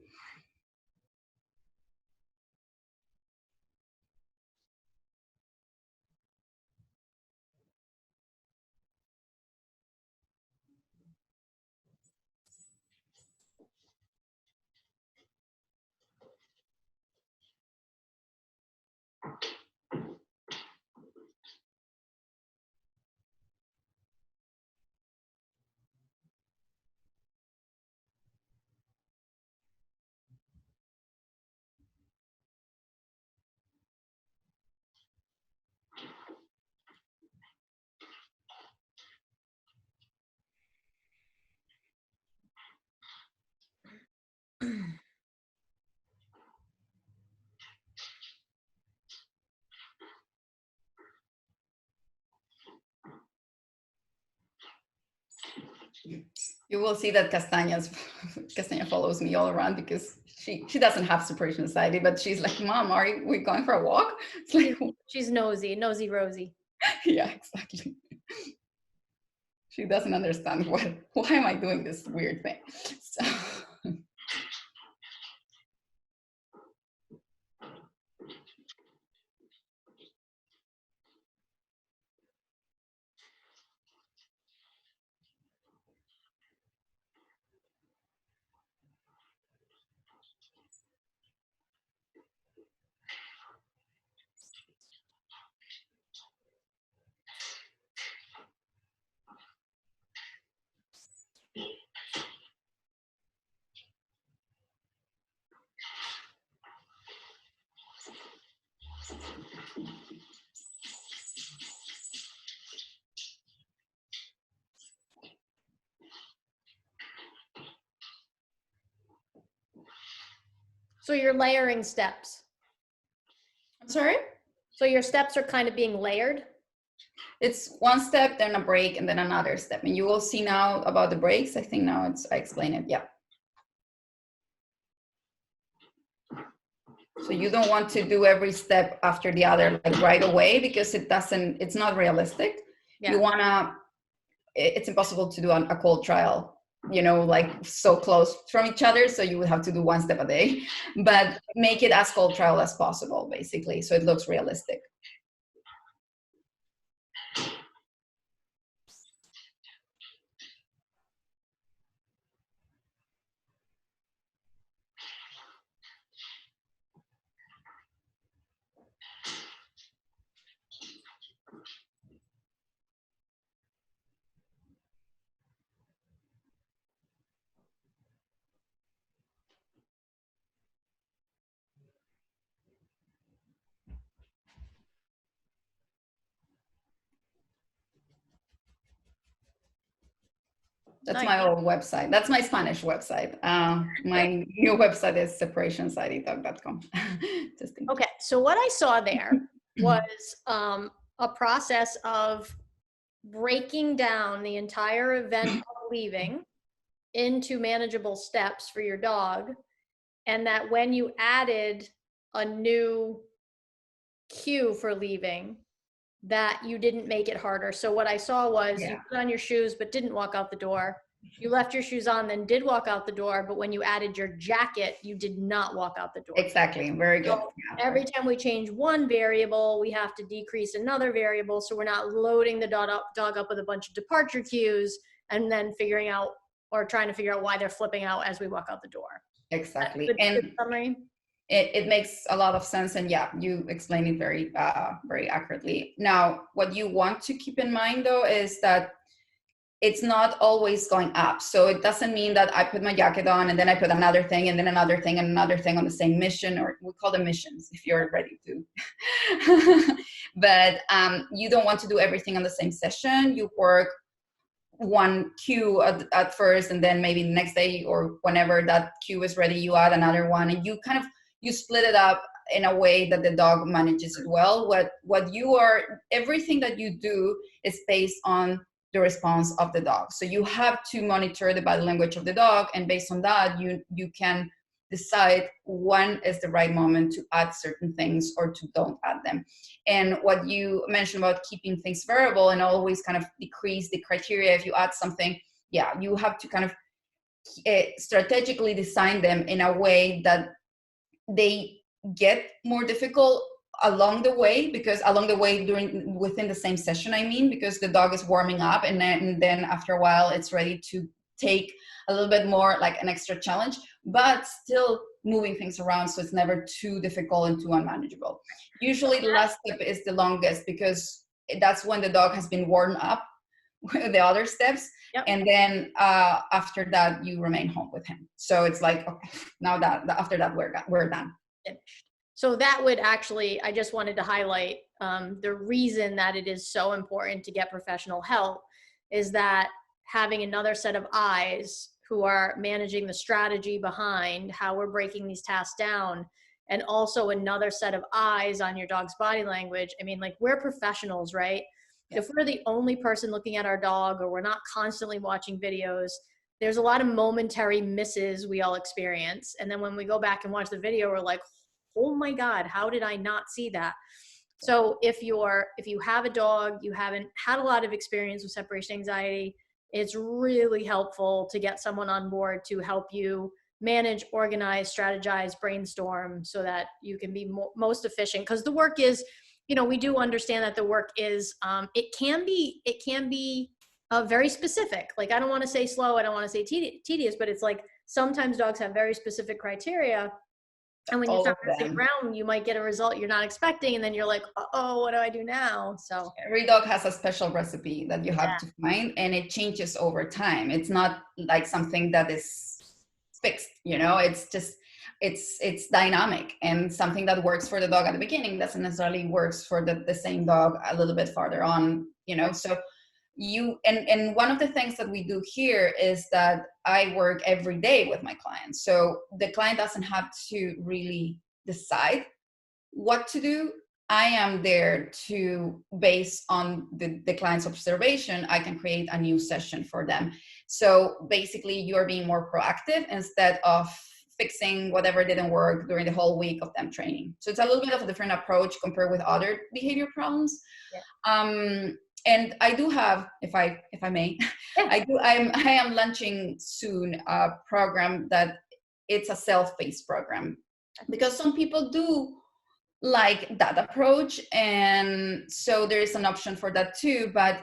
You will see that Castaña follows me all around because she doesn't have separation anxiety, but she's like, Mom, are we going for a walk? It's like, She's nosy Rosie. yeah, exactly. She doesn't understand why am I doing this weird thing? So. So you're layering steps. I'm sorry? So your steps are kind of being layered? It's one step, then a break, and then another step. And you will see now about the breaks. I think now I explain it, yeah. So you don't want to do every step after the other like right away because it's not realistic. Yeah. You wanna, it's impossible to do a cold trial, like so close from each other. So you would have to do one step a day, but make it as cold trial as possible, basically. So it looks realistic. That's my old website. That's my Spanish website. My new website is separationanxietydog.com. Okay, so what I saw there was a process of breaking down the entire event of leaving into manageable steps for your dog, and that when you added a new cue for leaving, that you didn't make it harder. So what I saw was you put on your shoes but didn't walk out the door. You left your shoes on, then did walk out the door, but when you added your jacket, you did not walk out the door. Exactly, very good. So every time we change one variable, we have to decrease another variable, so we're not loading the dog up with a bunch of departure cues and then figuring out or trying to figure out why they're flipping out as we walk out the door. Exactly. Good summary. It makes a lot of sense, and yeah, you explained it very very accurately. Now, what you want to keep in mind though is that it's not always going up. So it doesn't mean that I put my jacket on and then I put another thing and then another thing and another thing on the same mission, or we call them missions if you're ready to. But you don't want to do everything on the same session. You work one cue at first, and then maybe the next day or whenever that cue is ready, you add another one, and you split it up in a way that the dog manages it well. Everything that you do is based on the response of the dog. So you have to monitor the body language of the dog, and based on that, you can decide when is the right moment to add certain things or to don't add them. And what you mentioned about keeping things variable and always kind of decrease the criteria if you add something, yeah, you have to kind of strategically design them in a way that they get more difficult along the way, because along the way within the same session, I mean, because the dog is warming up, and then after a while it's ready to take a little bit more like an extra challenge, but still moving things around so it's never too difficult and too unmanageable. Usually the last step is the longest, because that's when the dog has been worn up with the other steps. Yep. And then after that you remain home with him. So it's like, okay, now that after that we're done. Finished. So that would actually, I just wanted to highlight the reason that it is so important to get professional help is that having another set of eyes who are managing the strategy behind how we're breaking these tasks down, and also another set of eyes on your dog's body language. I mean, like, we're professionals, right? If we're the only person looking at our dog, or we're not constantly watching videos, there's a lot of momentary misses we all experience. And then when we go back and watch the video, we're like, oh my God, how did I not see that? So if you have a dog, you haven't had a lot of experience with separation anxiety, it's really helpful to get someone on board to help you manage, organize, strategize, brainstorm, so that you can be most efficient. Because the work is, we do understand that the work is, it can be very specific. Like, I don't want to say slow, I don't want to say tedious, but it's like sometimes dogs have very specific criteria. And when you start messing around, you might get a result you're not expecting. And then you're like, oh, what do I do now? So every dog has a special recipe that you have to find, and it changes over time. It's not like something that is fixed, it's just, it's dynamic, and something that works for the dog at the beginning doesn't necessarily works for the same dog a little bit farther on, so and one of the things that we do here is that I work every day with my clients. So the client doesn't have to really decide what to do. I am there to, based on the client's observation, I can create a new session for them. So basically you're being more proactive instead of fixing whatever didn't work during the whole week of them training. So it's a little bit of a different approach compared with other behavior problems. Yeah. And I do have, if I may, I am launching soon a program that it's a self-paced program, because some people do like that approach. And so there is an option for that too, but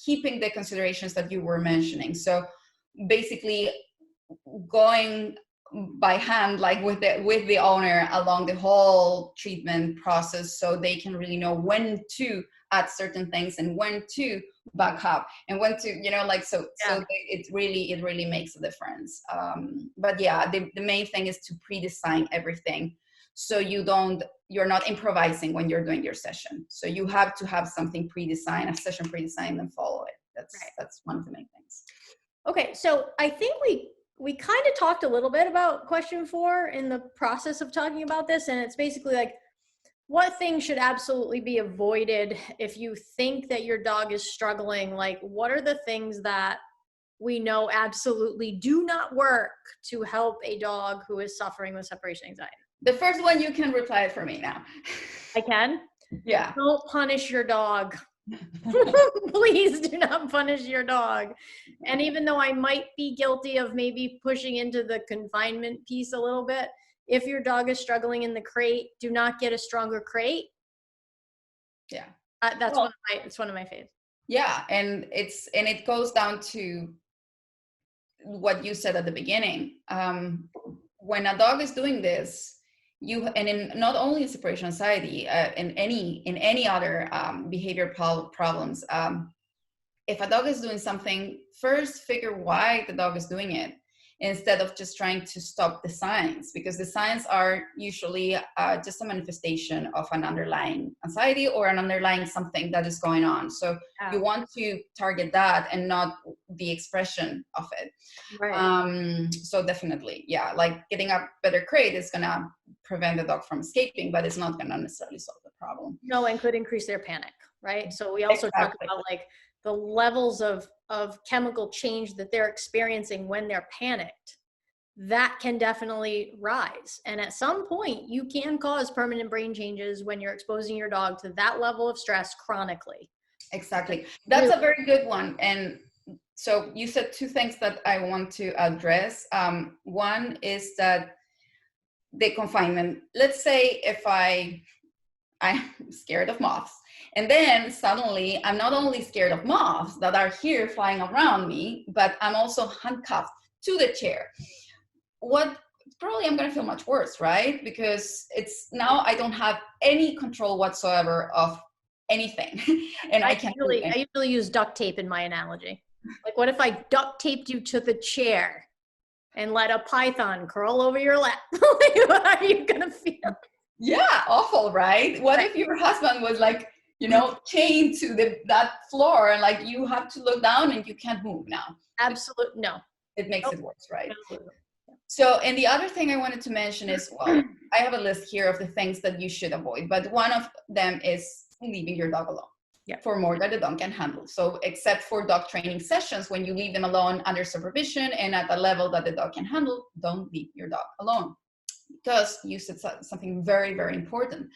keeping the considerations that you were mentioning. So basically going by hand, like with the owner along the whole treatment process, so they can really know when to add certain things and when to back up and when to, so it really makes a difference. But yeah, the main thing is to pre-design everything, so you're not improvising when you're doing your session. So you have to have something pre-designed, a session pre-designed, and follow it. That's one of the main things. Okay, so I think we kind of talked a little bit about question 4 in the process of talking about this, and it's basically like, what things should absolutely be avoided if you think that your dog is struggling? Like, what are the things that we know absolutely do not work to help a dog who is suffering with separation anxiety? The first one, you can reply it for me now. I can? Yeah. Don't punish your dog. Please do not punish your dog. And even though I might be guilty of maybe pushing into the confinement piece a little bit, if your dog is struggling in the crate, do not get a stronger crate. Yeah. It's one of my faves. Yeah. And it goes down to what you said at the beginning. When a dog is doing this, and in not only separation anxiety, in any other behavior problems, if a dog is doing something, first figure why the dog is doing it, instead of just trying to stop the signs, because the signs are usually just a manifestation of an underlying anxiety or an underlying something that is going on. So you want to target that and not the expression of it. Right. So definitely, yeah, like getting a better crate is gonna prevent the dog from escaping, but it's not gonna necessarily solve the problem. No, and could increase their panic, right? So we also talk about like the levels of chemical change that they're experiencing when they're panicked. that can definitely rise. And at some point, you can cause permanent brain changes when you're exposing your dog to that level of stress chronically. Exactly. That's a very good one. And so you said two things that I want to address. One is that the confinement. Let's say if I'm scared of moths, and then suddenly I'm not only scared of moths that are here flying around me, but I'm also handcuffed to the chair. What probably I'm going to feel much worse, right? Because it's now I don't have any control whatsoever of anything, and I can't. I usually use duct tape in my analogy. Like, what if I duct taped you to the chair and let a python curl over your lap? What are you gonna feel? Yeah, awful, right? What if your husband was like, chained to that floor, and like you have to look down and you can't move now? Absolutely no. It makes it worse, right? Absolutely. So, and the other thing I wanted to mention is, well, I have a list here of the things that you should avoid, but one of them is leaving your dog alone. Yeah. For more that the dog can handle. So except for dog training sessions, when you leave them alone under supervision and at a level that the dog can handle, don't leave your dog alone. Because you said something very, very important.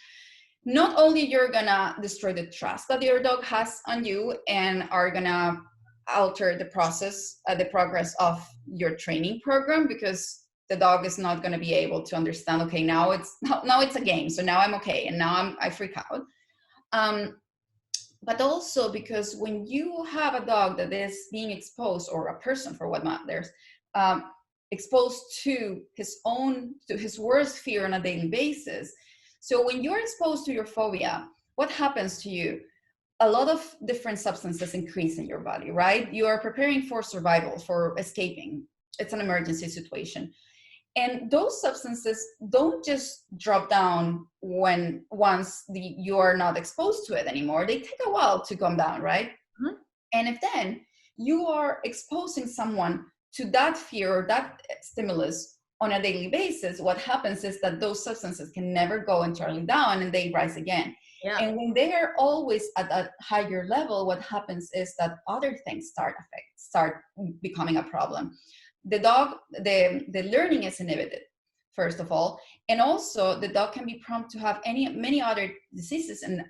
Not only you're gonna destroy the trust that your dog has on you and are gonna alter the process, the progress of your training program, because the dog is not gonna be able to understand, okay, now it's a game, so now I'm okay, and now I freak out. But also because when you have a dog that is being exposed, or a person for what matters, exposed to his worst fear on a daily basis. So when you're exposed to your phobia, what happens to you? A lot of different substances increase in your body, right? You are preparing for survival, for escaping. It's an emergency situation. And those substances don't just drop down once you are not exposed to it anymore. They take a while to come down, right? Mm-hmm. And if then you are exposing someone to that fear or that stimulus on a daily basis, what happens is that those substances can never go entirely down and they rise again. Yeah. And when they are always at a higher level, what happens is that other things start becoming a problem. The dog, the learning is inhibited, first of all, and also the dog can be prone to have many other diseases and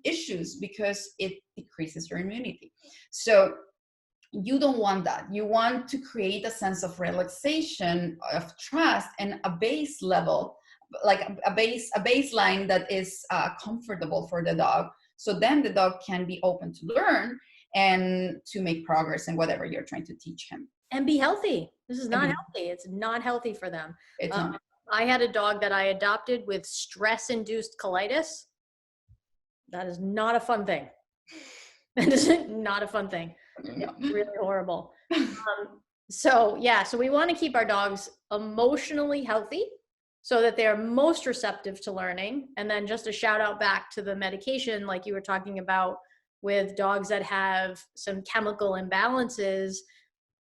issues because it decreases your immunity. So you don't want that. You want to create a sense of relaxation, of trust, and a base level, like a baseline that is comfortable for the dog. So then the dog can be open to learn and to make progress in whatever you're trying to teach him. And be healthy. This is not healthy. It's not healthy for them. It's not. I had a dog that I adopted with stress-induced colitis. That is not a fun thing. That is not a fun thing. No. It's really horrible. So we want to keep our dogs emotionally healthy so that they're most receptive to learning. And then just a shout out back to the medication, like you were talking about with dogs that have some chemical imbalances.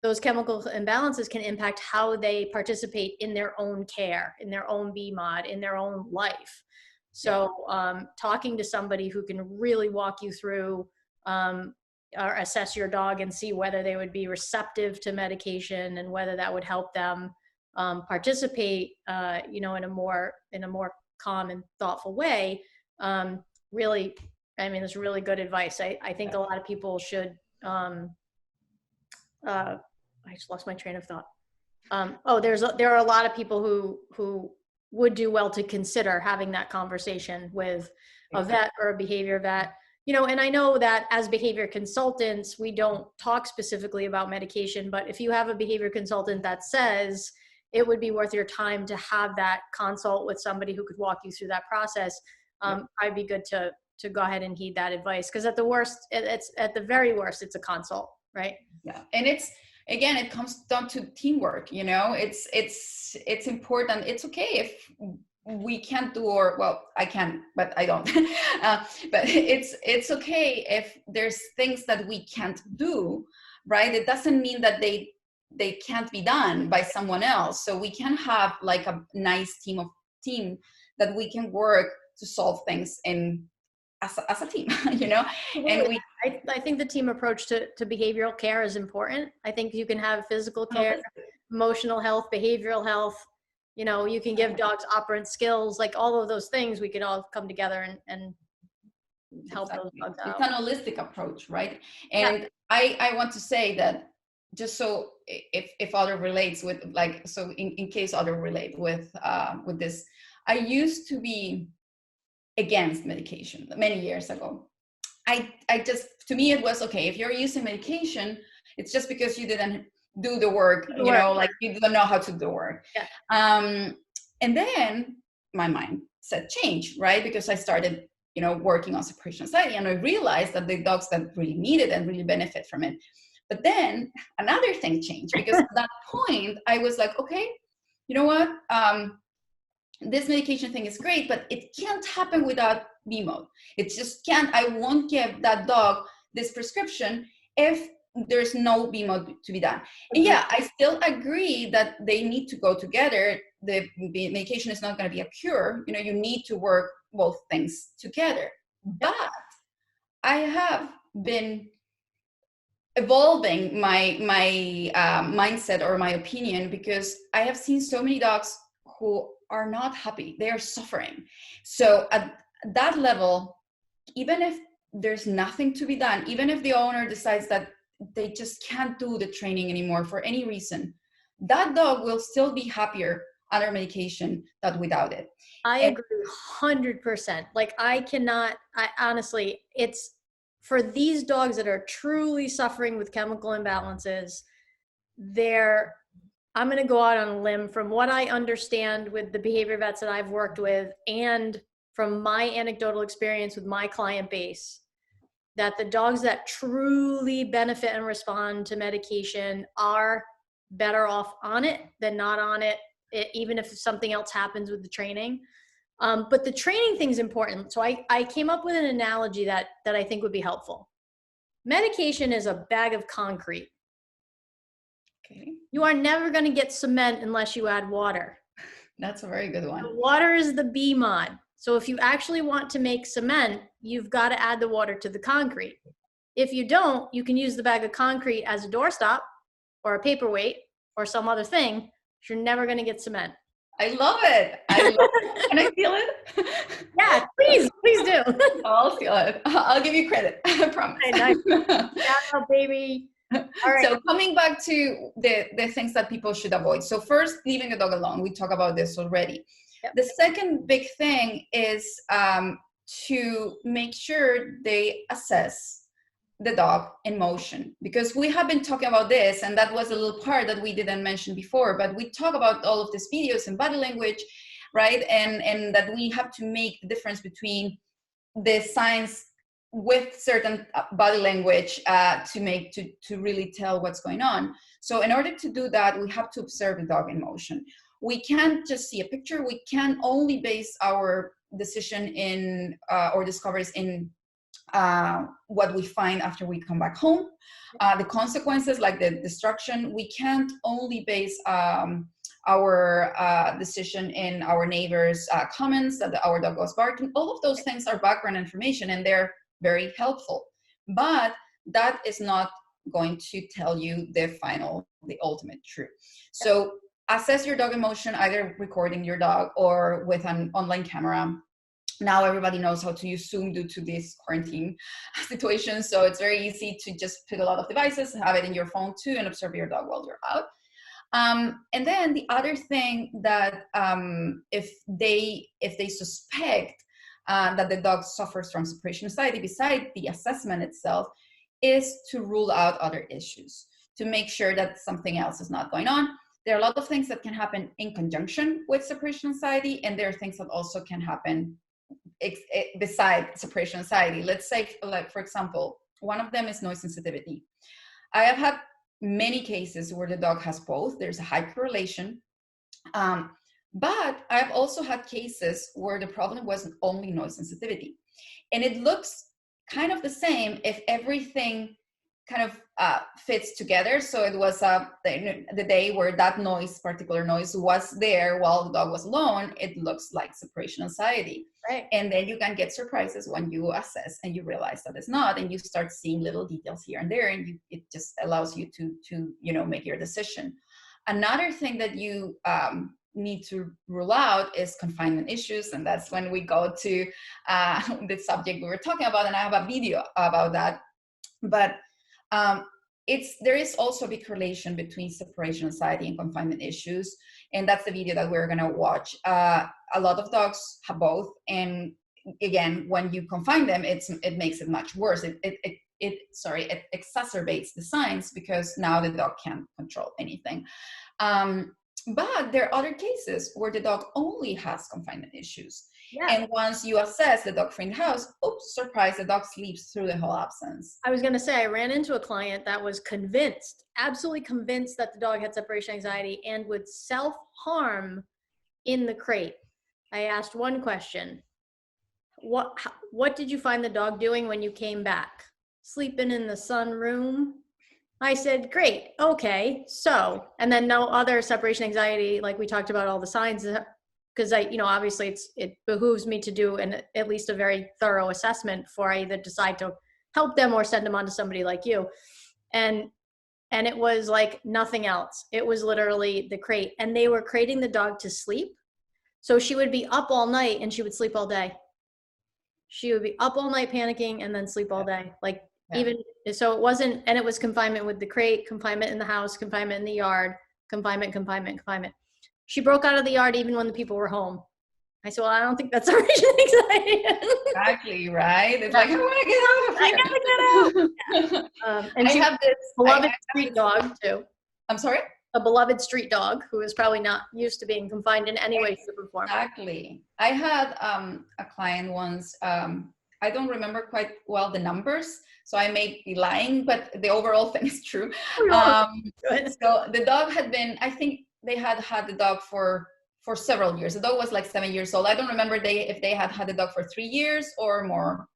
Those chemical imbalances can impact how they participate in their own care, in their own BMOD, in their own life. So talking to somebody who can really walk you through or assess your dog and see whether they would be receptive to medication and whether that would help them participate, in a more calm and thoughtful way. Really, I mean, it's really good advice. I think a lot of people should. I just lost my train of thought. There are a lot of people who would do well to consider having that conversation with a vet or a behavior vet. And I know that as behavior consultants, we don't talk specifically about medication, but if you have a behavior consultant that says it would be worth your time to have that consult with somebody who could walk you through that process, I'd be good to go ahead and heed that advice. Because at the very worst, it's a consult, right? Yeah, and it comes down to teamwork. It's important. It's okay if we can't do, or well, I can, but I don't. But it's okay if there's things that we can't do, right? It doesn't mean that they can't be done by someone else. So we can have like a nice team that we can work to solve things as a team, And I think the team approach to behavioral care is important. I think you can have physical care emotional health, behavioral health. You know, you can give dogs operant skills, like all of those things. We could all come together and help those Exactly. dogs It's out. an holistic approach, right? Yeah. And I want to say that, just so if other relates with, like, so in case other relate with this, I used to be against medication many years ago. I just, to me it was okay, if you're using medication, it's just because you didn't do the work, The work. like you don't know how to do the work. Yeah. And then my mindset changed, right? Because I started, working on separation anxiety, and I realized that the dogs that really need it and really benefit from it. But then another thing changed, because at that point I was like, okay, you know what? This medication thing is great, but it can't happen without B mode. It just can't. I won't give that dog this prescription if there's no B mode to be done. And yeah, I still agree that they need to go together. The medication is not going to be a cure. You need to work both things together. But I have been evolving my mindset or my opinion, because I have seen so many dogs who are not happy. They are suffering. So at that level, even if there's nothing to be done, even if the owner decides that they just can't do the training anymore for any reason, that dog will still be happier under medication than without it. I agree 100%. Like I honestly, it's for these dogs that are truly suffering with chemical imbalances, I'm going to go out on a limb from what I understand with the behavior vets that I've worked with, and from my anecdotal experience with my client base, that the dogs that truly benefit and respond to medication are better off on it than not on it, even if something else happens with the training. But the training thing's important. So I came up with an analogy that I think would be helpful. Medication is a bag of concrete. Okay. You are never going to get cement unless you add water. That's a very good one. The water is the B mod. So if you actually want to make cement, you've got to add the water to the concrete. If you don't, you can use the bag of concrete as a doorstop or a paperweight or some other thing, but you're never going to get cement. I love it. Can I feel it? Yeah, please do. I'll feel it. I'll give you credit. I promise. Okay, nice. Shout out, baby. All right. So coming back to the things that people should avoid. So first, leaving a dog alone. We talked about this already. Yep. The second big thing is to make sure they assess the dog in motion, because we have been talking about this, and that was a little part that we didn't mention before, but we talk about all of these videos and body language, right? And that we have to make the difference between the signs with certain body language to really tell what's going on. So in order to do that, we have to observe the dog in motion. We can't just see a picture. We can only base our decision in or discoveries in what we find after we come back home. The consequences, like the destruction, we can't only base our decision in our neighbors' comments that our dog was barking. All of those things are background information, and they're very helpful. But that is not going to tell you the ultimate truth. So assess your dog emotion, either recording your dog or with an online camera. Now everybody knows how to use Zoom due to this quarantine situation. So it's very easy to just put a lot of devices, have it in your phone too, and observe your dog while you're out. And then the other thing that if they suspect that the dog suffers from separation anxiety, beside the assessment itself, is to rule out other issues, to make sure that something else is not going on. There are a lot of things that can happen in conjunction with separation anxiety, and there are things that also can happen beside separation anxiety. Let's say, like, for example, one of them is noise sensitivity. I have had many cases where the dog has both. There's a high correlation. But I've also had cases where the problem wasn't only noise sensitivity. And it looks kind of the same if everything kind of fits together. So it was the day where that particular noise was there while the dog was alone, it looks like separation anxiety. Right. And then you can get surprises when you assess and you realize that it's not, and you start seeing little details here and there, and it just allows you to make your decision. Another thing that you need to rule out is confinement issues, and that's when we go to the subject we were talking about, and I have a video about that. But there is also a big correlation between separation anxiety and confinement issues, and that's the video that we're going to watch. A lot of dogs have both, and again, when you confine them, it makes it much worse. It exacerbates the signs because now the dog can't control anything. But there are other cases where the dog only has confinement issues. Yeah. And once you assess the dog free in the house, oops, surprise, the dog sleeps through the whole absence. I was going to say, I ran into a client that was convinced, absolutely convinced that the dog had separation anxiety and would self-harm in the crate. I asked one question. What did you find the dog doing when you came back? Sleeping in the sunroom? I said, great, okay, so, and then no other separation anxiety, like we talked about all the signs, because obviously it behooves me to do at least a very thorough assessment before I either decide to help them or send them on to somebody like you. And it was like nothing else. It was literally the crate, and they were crating the dog to sleep. So she would be up all night and she would sleep all day. She would be up all night panicking and then sleep all day. Like, even so, it wasn't, and it was confinement with the crate, confinement in the house, confinement in the yard, confinement. She broke out of the yard even when the people were home. I said, well, I don't think that's separation anxiety. Exactly, right? It's like, I want to get out. I gotta get out. And she have this beloved street dog too. I'm sorry? A beloved street dog who is probably not used to being confined in any way, shape, or form. Exactly. I had a client once, I don't remember quite well the numbers, so I may be lying, but the overall thing is true. So the dog had been, I think they had the dog for several years. The dog was like 7 years old. I don't remember if they had the dog for 3 years or more.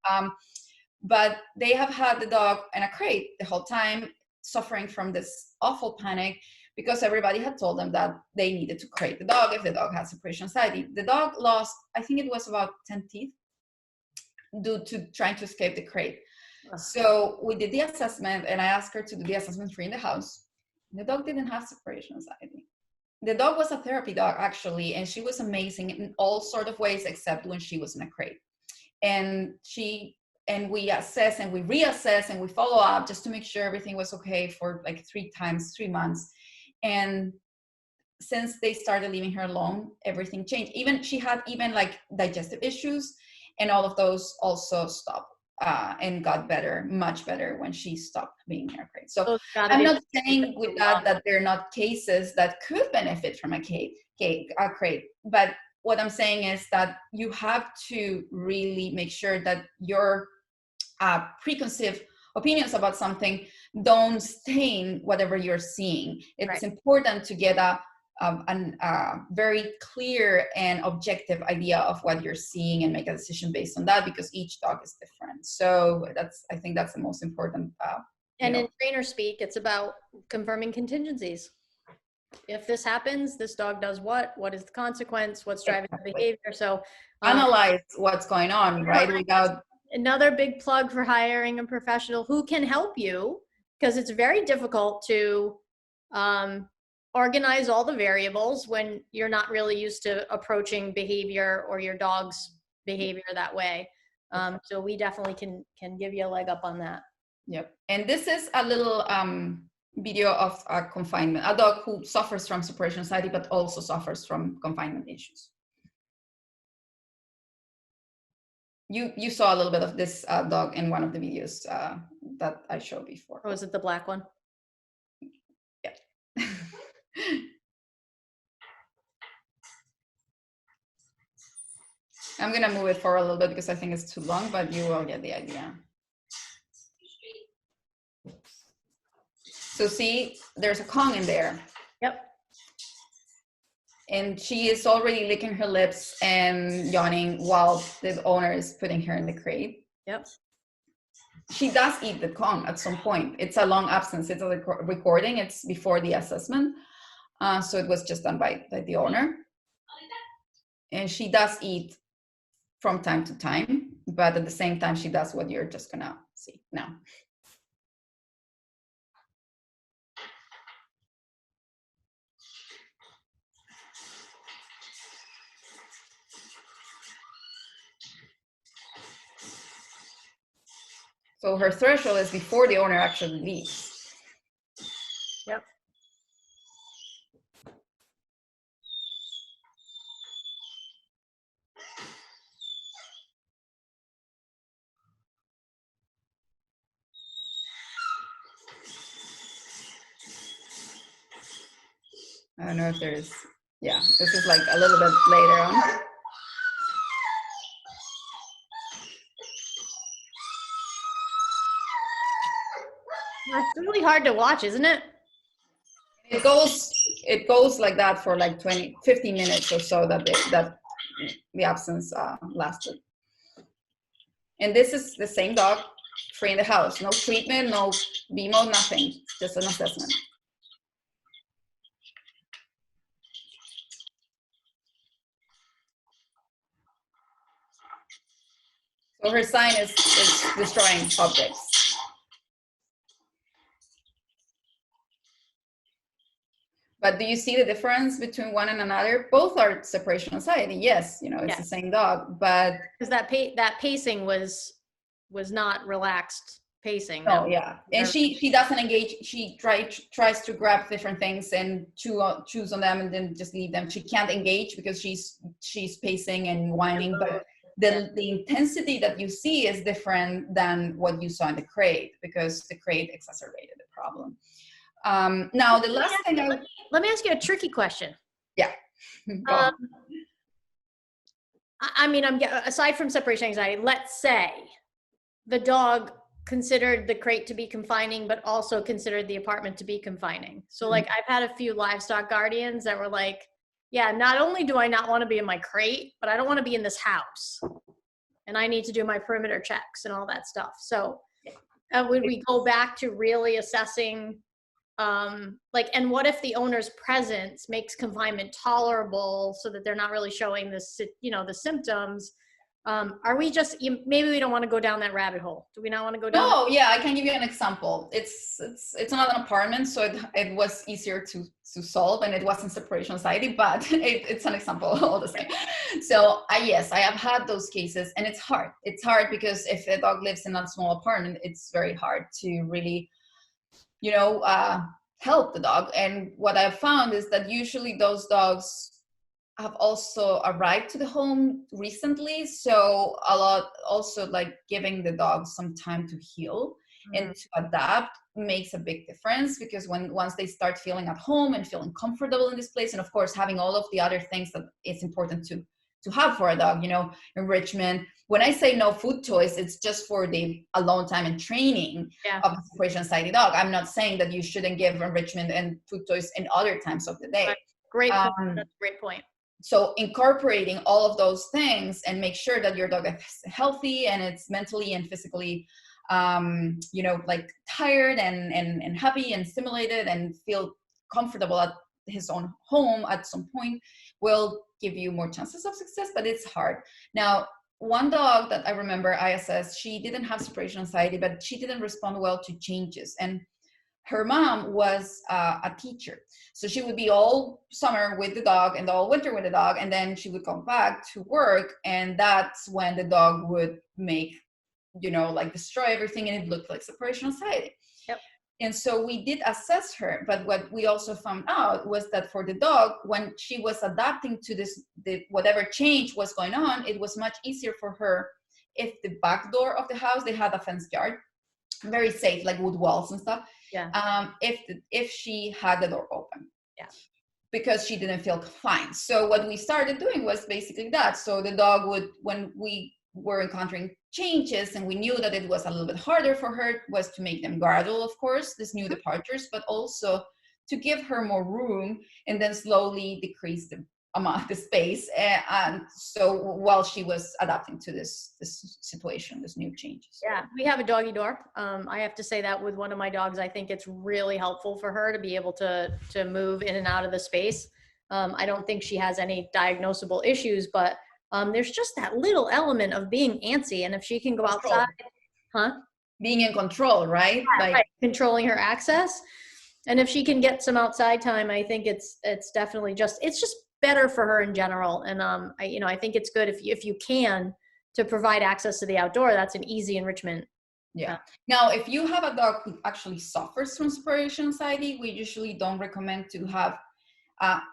But they have had the dog in a crate the whole time, suffering from this awful panic because everybody had told them that they needed to crate the dog if the dog had separation anxiety. The dog lost, I think it was about 10 teeth due to trying to escape the crate. So we did the assessment, and I asked her to do the assessment free in the house. The dog didn't have separation anxiety. The dog was a therapy dog, actually, and she was amazing in all sort of ways except when she was in a crate. And we assess and we reassess and we follow up just to make sure everything was okay for like 3 months. And since they started leaving her alone, everything changed. She had like digestive issues, and all of those also stopped and got better, much better when she stopped being in a crate. So I'm not saying with that they're not cases that could benefit from a crate, but what I'm saying is that you have to really make sure that your preconceived opinions about something don't stain whatever you're seeing. It's important to get a very clear and objective idea of what you're seeing and make a decision based on that, because each dog is different. So I think that's the most important. And in trainer speak, it's about confirming contingencies. If this happens, this dog does what is the consequence? What's driving the behavior? So analyze what's going on, right? Another big plug for hiring a professional who can help you, because it's very difficult to organize all the variables when you're not really used to approaching behavior or your dog's behavior that way. So we definitely can give you a leg up on that. Yep. And this is a little video of confinement, a dog who suffers from separation anxiety, but also suffers from confinement issues. You saw a little bit of this dog in one of the videos that I showed before. Oh, is it the black one? Yeah. I'm going to move it forward a little bit because I think it's too long, but you will get the idea. So see, there's a Kong in there. Yep. And she is already licking her lips and yawning while the owner is putting her in the crate. Yep. She does eat the Kong at some point. It's a long absence. It's a recording. It's before the assessment. So it was just done by the owner. And she does eat from time to time, but at the same time, she does what you're just gonna see now. So her threshold is before the owner actually leaves. Yep. I don't know if there's, yeah, this is like a little bit later on. It's really hard to watch, isn't it? It goes like that for like 15 minutes or so that the absence lasted. And this is the same dog, free in the house, no treatment, no BMO, nothing, just an assessment. So her sign is destroying objects. But do you see the difference between one and another? Both are separation anxiety. Yes, you know, it's the same dog, but because that pacing was not relaxed pacing. No, yeah, and she doesn't engage. She tries to grab different things and choose on them, and then just leave them. She can't engage because she's pacing and whining. But the intensity that you see is different than what you saw in the crate, because the crate exacerbated the problem. Now the last thing let me ask you a tricky question. Yeah. I mean, aside from separation anxiety, let's say the dog considered the crate to be confining, but also considered the apartment to be confining. So like I've had a few livestock guardians that were like, yeah, not only do I not want to be in my crate, but I don't want to be in this house. And I need to do my perimeter checks and all that stuff. So would we go back to really assessing, and what if the owner's presence makes confinement tolerable so that they're not really showing this, the symptoms? Are we just, maybe we don't want to go down that rabbit hole. Do we not want to go down? No, yeah, I can give you an example. It's not an apartment, so it was easier to solve, and it wasn't separation anxiety, but it's an example all the same. So yes, I have had those cases, and it's hard. It's hard because if a dog lives in a small apartment, it's very hard to really, help the dog. And what I've found is that usually those dogs have also arrived to the home recently, so a lot also like giving the dog some time to heal and to adapt makes a big difference, because once they start feeling at home and feeling comfortable in this place, and of course having all of the other things that it's important to have for a dog, enrichment. When I say no food toys, it's just for the alone time and training of a separation anxiety dog. I'm not saying that you shouldn't give enrichment and food toys in other times of the day. Great point. That's a great point. So incorporating all of those things and make sure that your dog is healthy and it's mentally and physically, like tired and happy and stimulated and feel comfortable at his own home at some point will give you more chances of success, but it's hard. Now, one dog that I remember I assessed, she didn't have separation anxiety, but she didn't respond well to changes. And her mom was a teacher. So she would be all summer with the dog and all winter with the dog. And then she would come back to work. And that's when the dog would make, destroy everything. And it looked like separation anxiety. Yep. And so we did assess her. But what we also found out was that for the dog, when she was adapting to whatever change was going on, it was much easier for her if the back door of the house, they had a fenced yard, very safe, like wood walls and stuff. Yeah. If she had the door open. Yeah. Because she didn't feel fine. So what we started doing was basically that. So the dog would, when we were encountering changes and we knew that it was a little bit harder for her, was to make them gradual, of course, these new departures, but also to give her more room and then slowly decrease the amount, the space. And so while she was adapting to this situation, this new changes. Yeah, we have a doggy door. I have to say that with one of my dogs, I think it's really helpful for her to be able to move in and out of the space. I don't think she has any diagnosable issues, but there's just that little element of being antsy. And if she can go outside, being in control, right? Yeah, right. Controlling her access. And if she can get some outside time, I think it's definitely just better for her in general. And I think it's good if you can to provide access to the outdoor. That's an easy enrichment Yeah. Now, if you have a dog who actually suffers from separation anxiety, we usually don't recommend to have.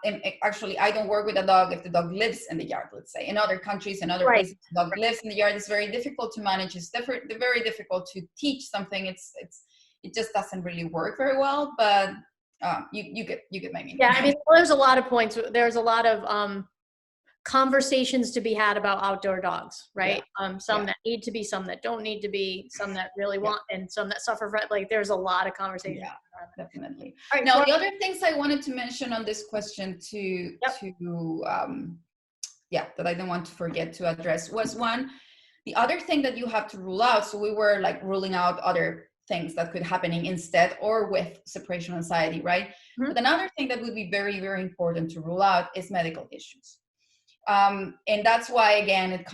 And actually, I don't work with a dog if the dog lives in the yard. Let's say in other countries, in other Right. places, the dog lives in the yard. It's very difficult to manage. It's very difficult to teach something. It just doesn't really work very well. But you get my meaning. Yeah, I mean, there's a lot of points. There's a lot of conversations to be had about outdoor dogs, right? Some that need to be, some that don't need to be, some that really want, and some that suffer from, like, there's a lot of conversations. Yeah, definitely. All right, now, the other things I wanted to mention on this question that I don't want to forget to address was one, the other thing that you have to rule out. So we were like ruling out other things that could happening instead or with separation anxiety, right? But another thing that would be very, very important to rule out is medical issues. And that's why, again,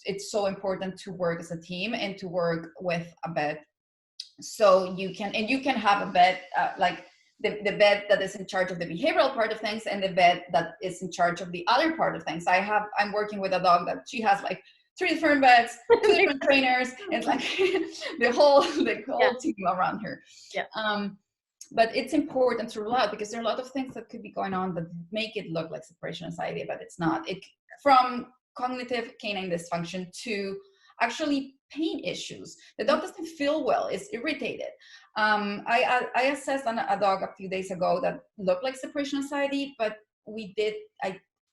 it's so important to work as a team and to work with a vet. So you can have a vet, like the vet that is in charge of the behavioral part of things and the vet that is in charge of the other part of things. I'm working with a dog that she has like 3 different vets, 2 different trainers, and like the whole team around her. But it's important to rule out because there are a lot of things that could be going on that make it look like separation anxiety, but it's not. From cognitive canine dysfunction to actually pain issues. The dog doesn't feel well, is irritated. I assessed on a dog a few days ago that looked like separation anxiety, but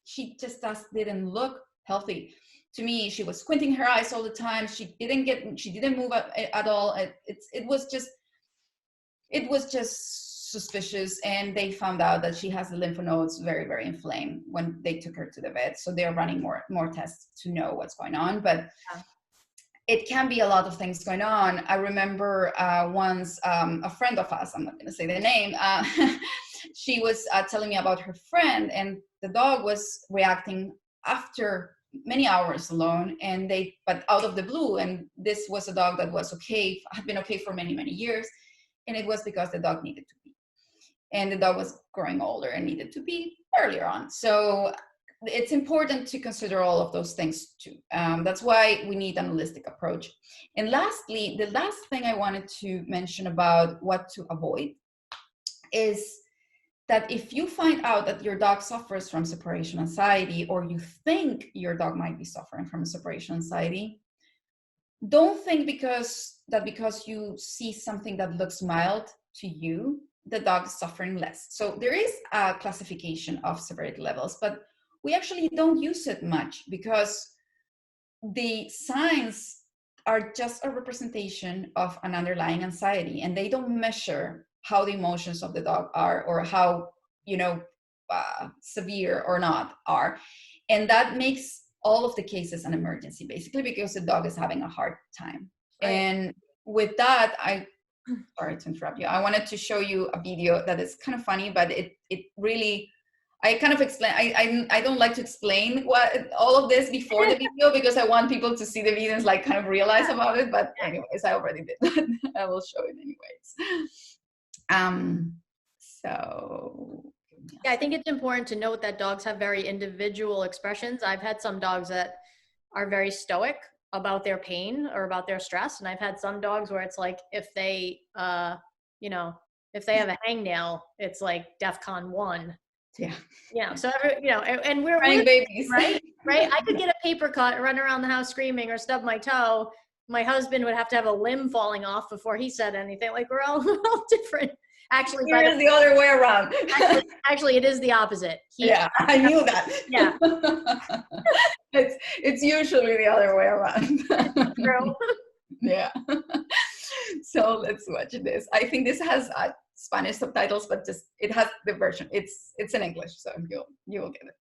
she just didn't look healthy. To me, she was squinting her eyes all the time. She didn't move at all. It was just suspicious, and they found out that she has the lymph nodes very, very inflamed when they took her to the vet. So they're running more tests to know what's going on. But it can be a lot of things going on. I remember once a friend of us, I'm not going to say the name, she was telling me about her friend, and the dog was reacting after many hours alone, but out of the blue. And this was a dog that had been okay for many, many years. And it was because the dog needed to pee. And the dog was growing older and needed to pee earlier on. So it's important to consider all of those things too. That's why we need an holistic approach. And lastly, the last thing I wanted to mention about what to avoid is that if you find out that your dog suffers from separation anxiety, or you think your dog might be suffering from separation anxiety, don't think because you see something that looks mild to you, the dog is suffering less. So there is a classification of severity levels, but we actually don't use it much because the signs are just a representation of an underlying anxiety, and they don't measure how the emotions of the dog are, or how severe or not are. And that makes all of the cases an emergency, basically, because the dog is having a hard time. Right. And with that, sorry to interrupt you. I wanted to show you a video that is kind of funny, but it really, I kind of explain, I don't like to explain all of this before the video because I want people to see the videos, like kind of realize about it. But anyways, I already did that. I will show it anyways. Yeah, I think it's important to note that dogs have very individual expressions. I've had some dogs that are very stoic about their pain or about their stress. And I've had some dogs where it's like, if they, if they have a hangnail, it's like DEFCON 1. Yeah. So, and we're babies, right? I could get a paper cut and run around the house screaming or stub my toe. My husband would have to have a limb falling off before he said anything. Like, we're all different. Actually, it's the other way around. Actually, it is the opposite. I knew that. Yeah. It's usually the other way around. True. Yeah. So let's watch this. I think this has Spanish subtitles, but just it has the version. It's in English, so you will get it.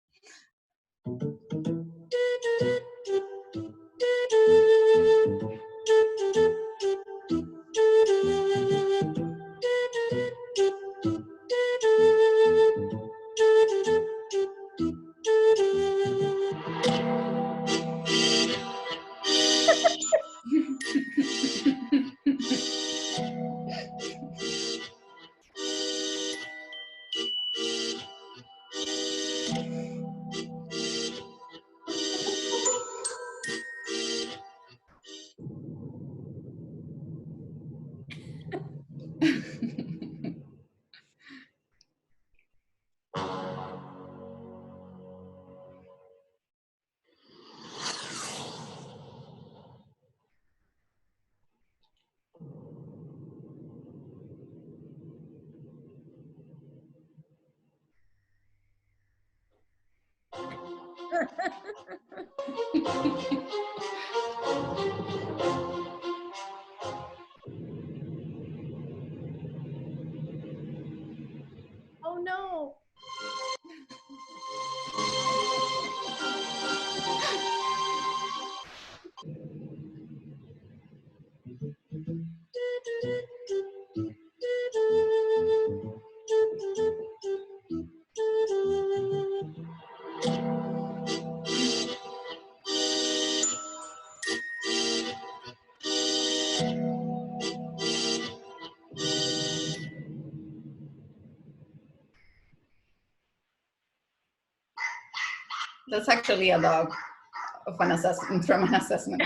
Oh no. That's actually a dog of an assessment from an assessment.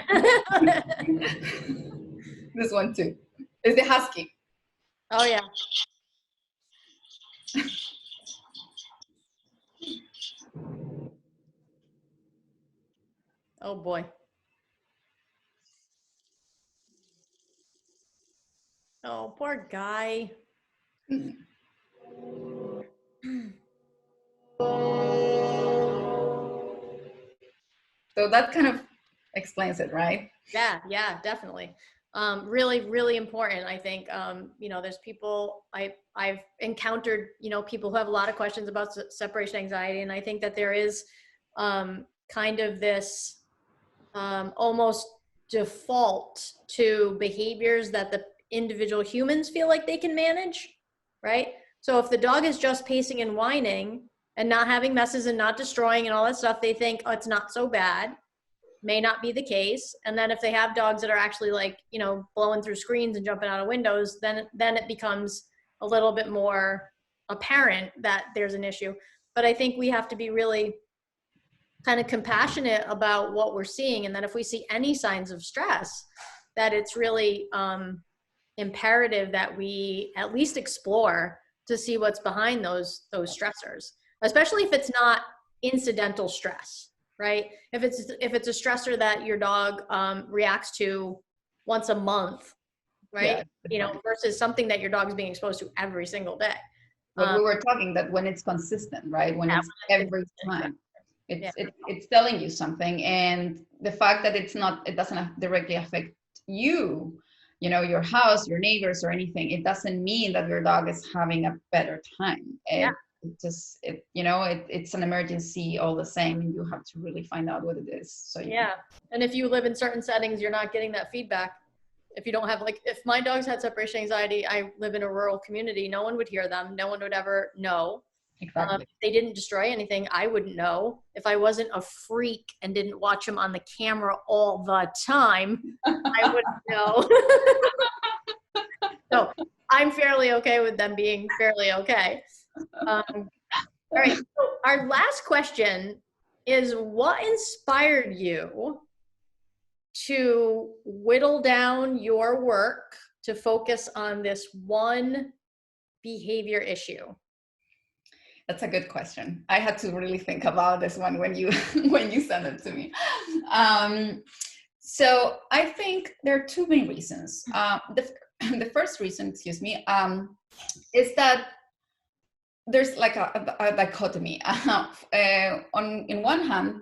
This one too. It's the husky. Oh yeah. Oh boy. Oh, poor guy. So that kind of explains it, right? Yeah, definitely. Really, really important. I think, there's people I've encountered, people who have a lot of questions about separation anxiety. And I think that there is kind of this almost default to behaviors that the individual humans feel like they can manage, right? So if the dog is just pacing and whining and not having messes and not destroying and all that stuff, they think, oh, it's not so bad. May not be the case. And then if they have dogs that are actually like, blowing through screens and jumping out of windows, then it becomes a little bit more apparent that there's an issue. But I think we have to be really kind of compassionate about what we're seeing. And that if we see any signs of stress, that it's really imperative that we at least explore to see what's behind those stressors, especially if it's not incidental stress, right? If it's a stressor that your dog reacts to once a month, right? Yeah, Versus something that your dog is being exposed to every single day. But we were talking that when it's consistent, right? When it's every time, it's telling you something. And the fact that it doesn't directly affect you, your house, your neighbors or anything, it doesn't mean that your dog is having a better time. It's an emergency all the same, and you have to really find out what it is. So and if you live in certain settings, you're not getting that feedback. If you don't have, like, if my dogs had separation anxiety, I live in a rural community, no one would hear them, no one would ever know. Exactly. If they didn't destroy anything, I wouldn't know. If I wasn't a freak and didn't watch them on the camera all the time, I wouldn't know. So I'm fairly okay with them being fairly okay. All right, so our last question is, what inspired you to whittle down your work to focus on this one behavior issue? That's a good question. I had to really think about this one when you sent it to me. So I think there are two main reasons. The first reason, is that there's like a dichotomy. In one hand,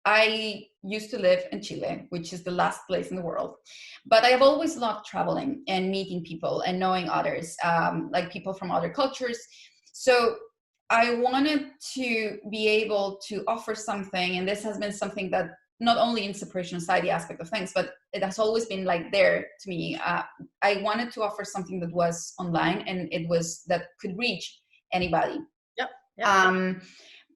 I used to live in Chile, which is the last place in the world. But I have always loved traveling and meeting people and knowing others, like people from other cultures. So I wanted to be able to offer something, and this has been something that not only in separation anxiety aspect of things, but it has always been like there to me. I wanted to offer something that was online and that could reach anybody. Yep.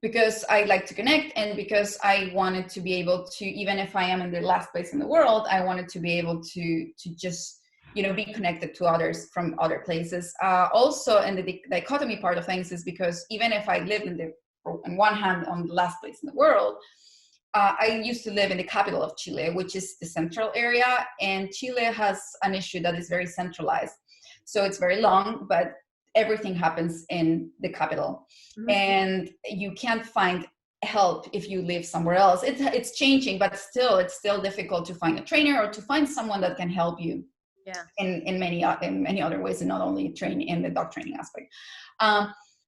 Because I like to connect, and because I wanted to be able to, even if I am in the last place in the world, I wanted to be able to just, be connected to others from other places. Also, and the dichotomy part of things is because even if I lived on one hand on the last place in the world, I used to live in the capital of Chile, which is the central area, and Chile has an issue that is very centralized. So it's very long, but everything happens in the capital. Mhm. And you can't find help if you live somewhere else. It's changing, but still, it's still difficult to find a trainer or to find someone that can help you Yeah. in many other ways, and not only train in the dog training aspect.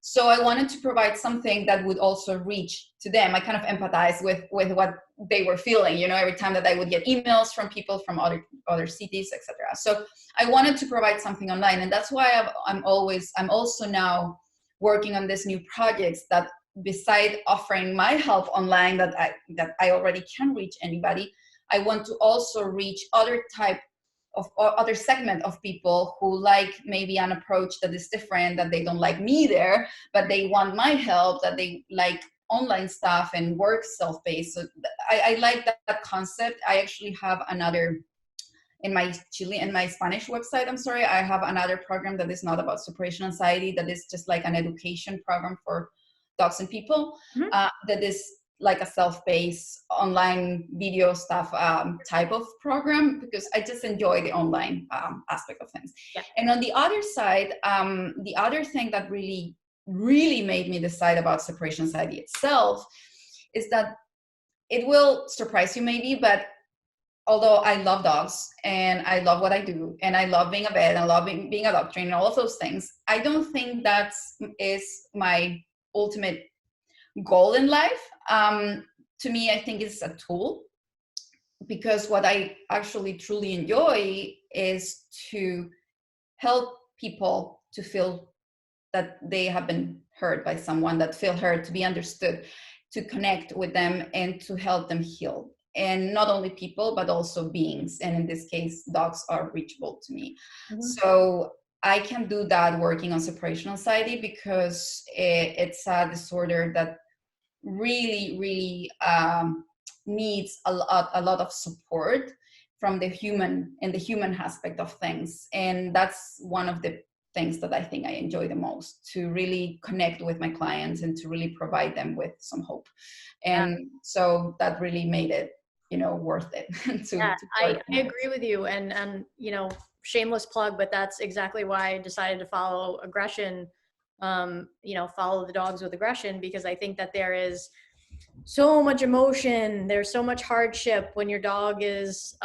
So I wanted to provide something that would also reach to them. I kind of empathize with what they were feeling, you know, every time that I would get emails from people from other cities, etc. So I wanted to provide something online, and that's why I'm also now working on this new projects that, beside offering my help online that I already can reach anybody, I want to also reach other type of other segment of people who like maybe an approach that is different, that they don't like me there, but they want my help, that they like online stuff and work self-paced. So I like that concept. I actually have another in my Spanish website, I'm sorry, I have another program that is not about separation anxiety, that is just like an education program for dogs and people, that is like a self-paced online video stuff type of program, because I just enjoy the online aspect of things. Yeah. And on the other side, the other thing that really made me decide about separation anxiety itself is that it will surprise you maybe, but although I love dogs and I love what I do and I love being a vet and I love being a dog trainer and all of those things, I don't think that is my ultimate goal in life. To me, I think it's a tool, because what I actually truly enjoy is to help people to feel that they have been heard by someone, that feel heard, to be understood, to connect with them and to help them heal. And not only people, but also beings. And in this case, dogs are reachable to me. So I can do that working on separation anxiety, because it's a disorder that really needs a lot of support from the human aspect of things. And that's one of the things that I think I enjoy the most, to really connect with my clients and to really provide them with some hope. And so that really made it, you know, worth it. I agree with you. And, you know, shameless plug, but that's exactly why I decided to follow aggression, you know, follow the dogs with aggression, because I think that there is so much emotion. There's so much hardship when your dog is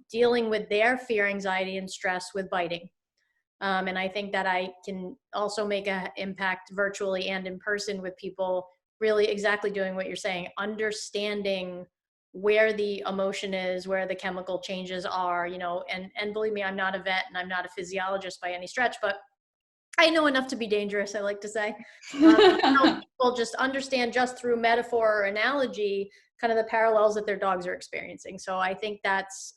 dealing with their fear, anxiety, and stress with biting. And I think that I can also make an impact virtually and in person with people, really exactly doing what you're saying, understanding where the emotion is, where the chemical changes are, you know, and believe me, I'm not a vet and I'm not a physiologist by any stretch, but I know enough to be dangerous, I like to say. People just understand, just through metaphor or analogy, kind of the parallels that their dogs are experiencing. So I think that's,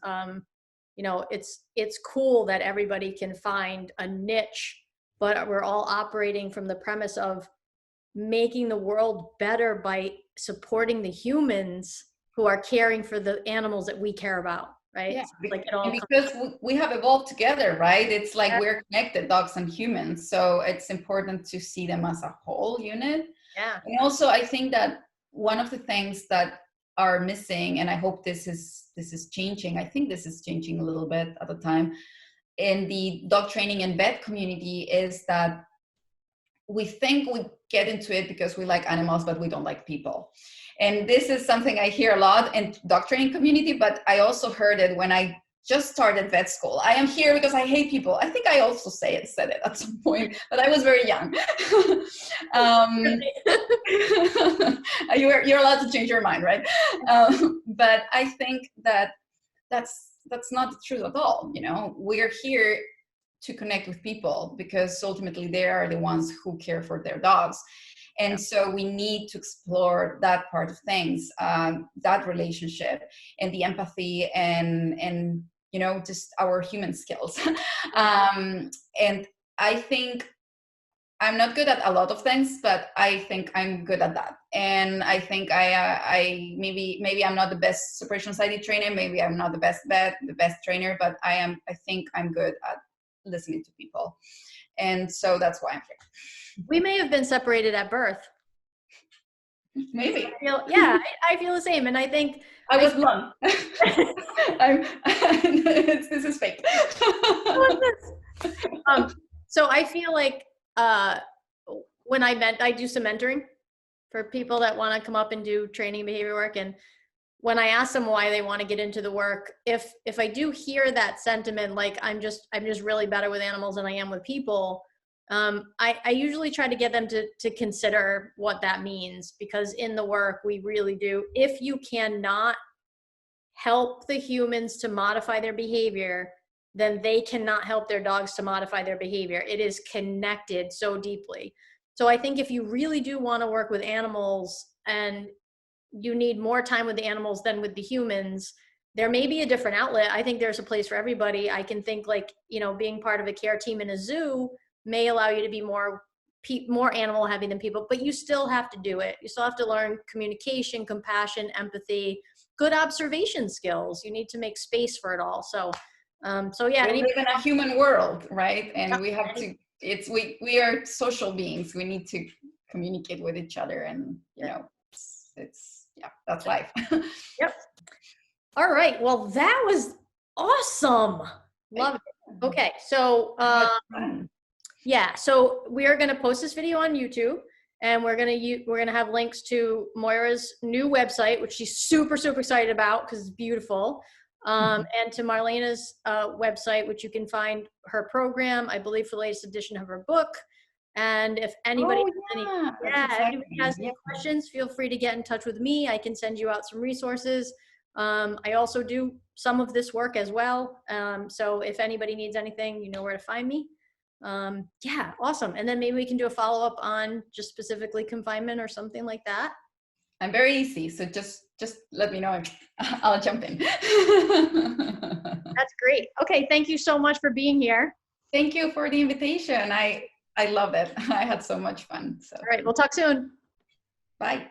you know, it's cool that everybody can find a niche, but we're all operating from the premise of making the world better by supporting the humans who are caring for the animals that we care about, right? Yeah, So like it all because we have evolved together, right? It's like we're connected, dogs and humans. So it's important to see them as a whole unit. Yeah. And also, I think that one of the things that are missing, and I hope this is changing, I think this is changing a little bit at the time, in the dog training and vet community, is that we think we get into it because we like animals, but we don't like people. And this is something I hear a lot in dog training community, but I also heard it when I just started vet school. I am here because I hate people. I think I also said it at some point, but I was very young. You're allowed to change your mind, right? But I think that that's not the truth at all. You know, we're here to connect with people because ultimately they are the ones who care for their dogs. And so we need to explore that part of things, that relationship and the empathy and you know, just our human skills. And I think I'm not good at a lot of things, but I think I'm good at that. And I think I maybe I'm not the best separation anxiety trainer, maybe I'm not the best vet, the best trainer, but I think I'm good at listening to people. And so that's why I'm here. We may have been separated at birth. Maybe. I feel the same. And I think I was blonde. This is fake. What's this? So I feel like when I do some mentoring for people that want to come up and do training behavior work, and when I ask them why they want to get into the work, if I do hear that sentiment, like I'm just really better with animals than I am with people, I usually try to get them to consider what that means, because in the work we really do. If you cannot help the humans to modify their behavior, then they cannot help their dogs to modify their behavior. It is connected so deeply. So I think if you really do want to work with animals and you need more time with the animals than with the humans, there may be a different outlet. I think there's a place for everybody. I can think like, being part of a care team in a zoo may allow you to be more animal heavy than people, but you still have to do it. You still have to learn communication, compassion, empathy, good observation skills. You need to make space for it all. So yeah. We live in a human world, right? And we have to, we are social beings. We need to communicate with each other, and, that's life. Yep. All right. Well, that was awesome. Love it. Okay. So, yeah, so we are going to post this video on YouTube, and we're going to have links to Moira's new website, which she's super, super excited about because it's beautiful. And to Marlena's website, which you can find her program, I believe, for the latest edition of her book. And if anybody has any questions, feel free to get in touch with me. I can send you out some resources. I also do some of this work as well. So if anybody needs anything, you know where to find me. Yeah, awesome. And then maybe we can do a follow-up on just specifically confinement or something like that. I'm very easy, so just let me know. I'll jump in. That's great. Okay, thank you so much for being here. Thank you for the invitation. I love it. I had so much fun. So. All right, we'll talk soon. Bye.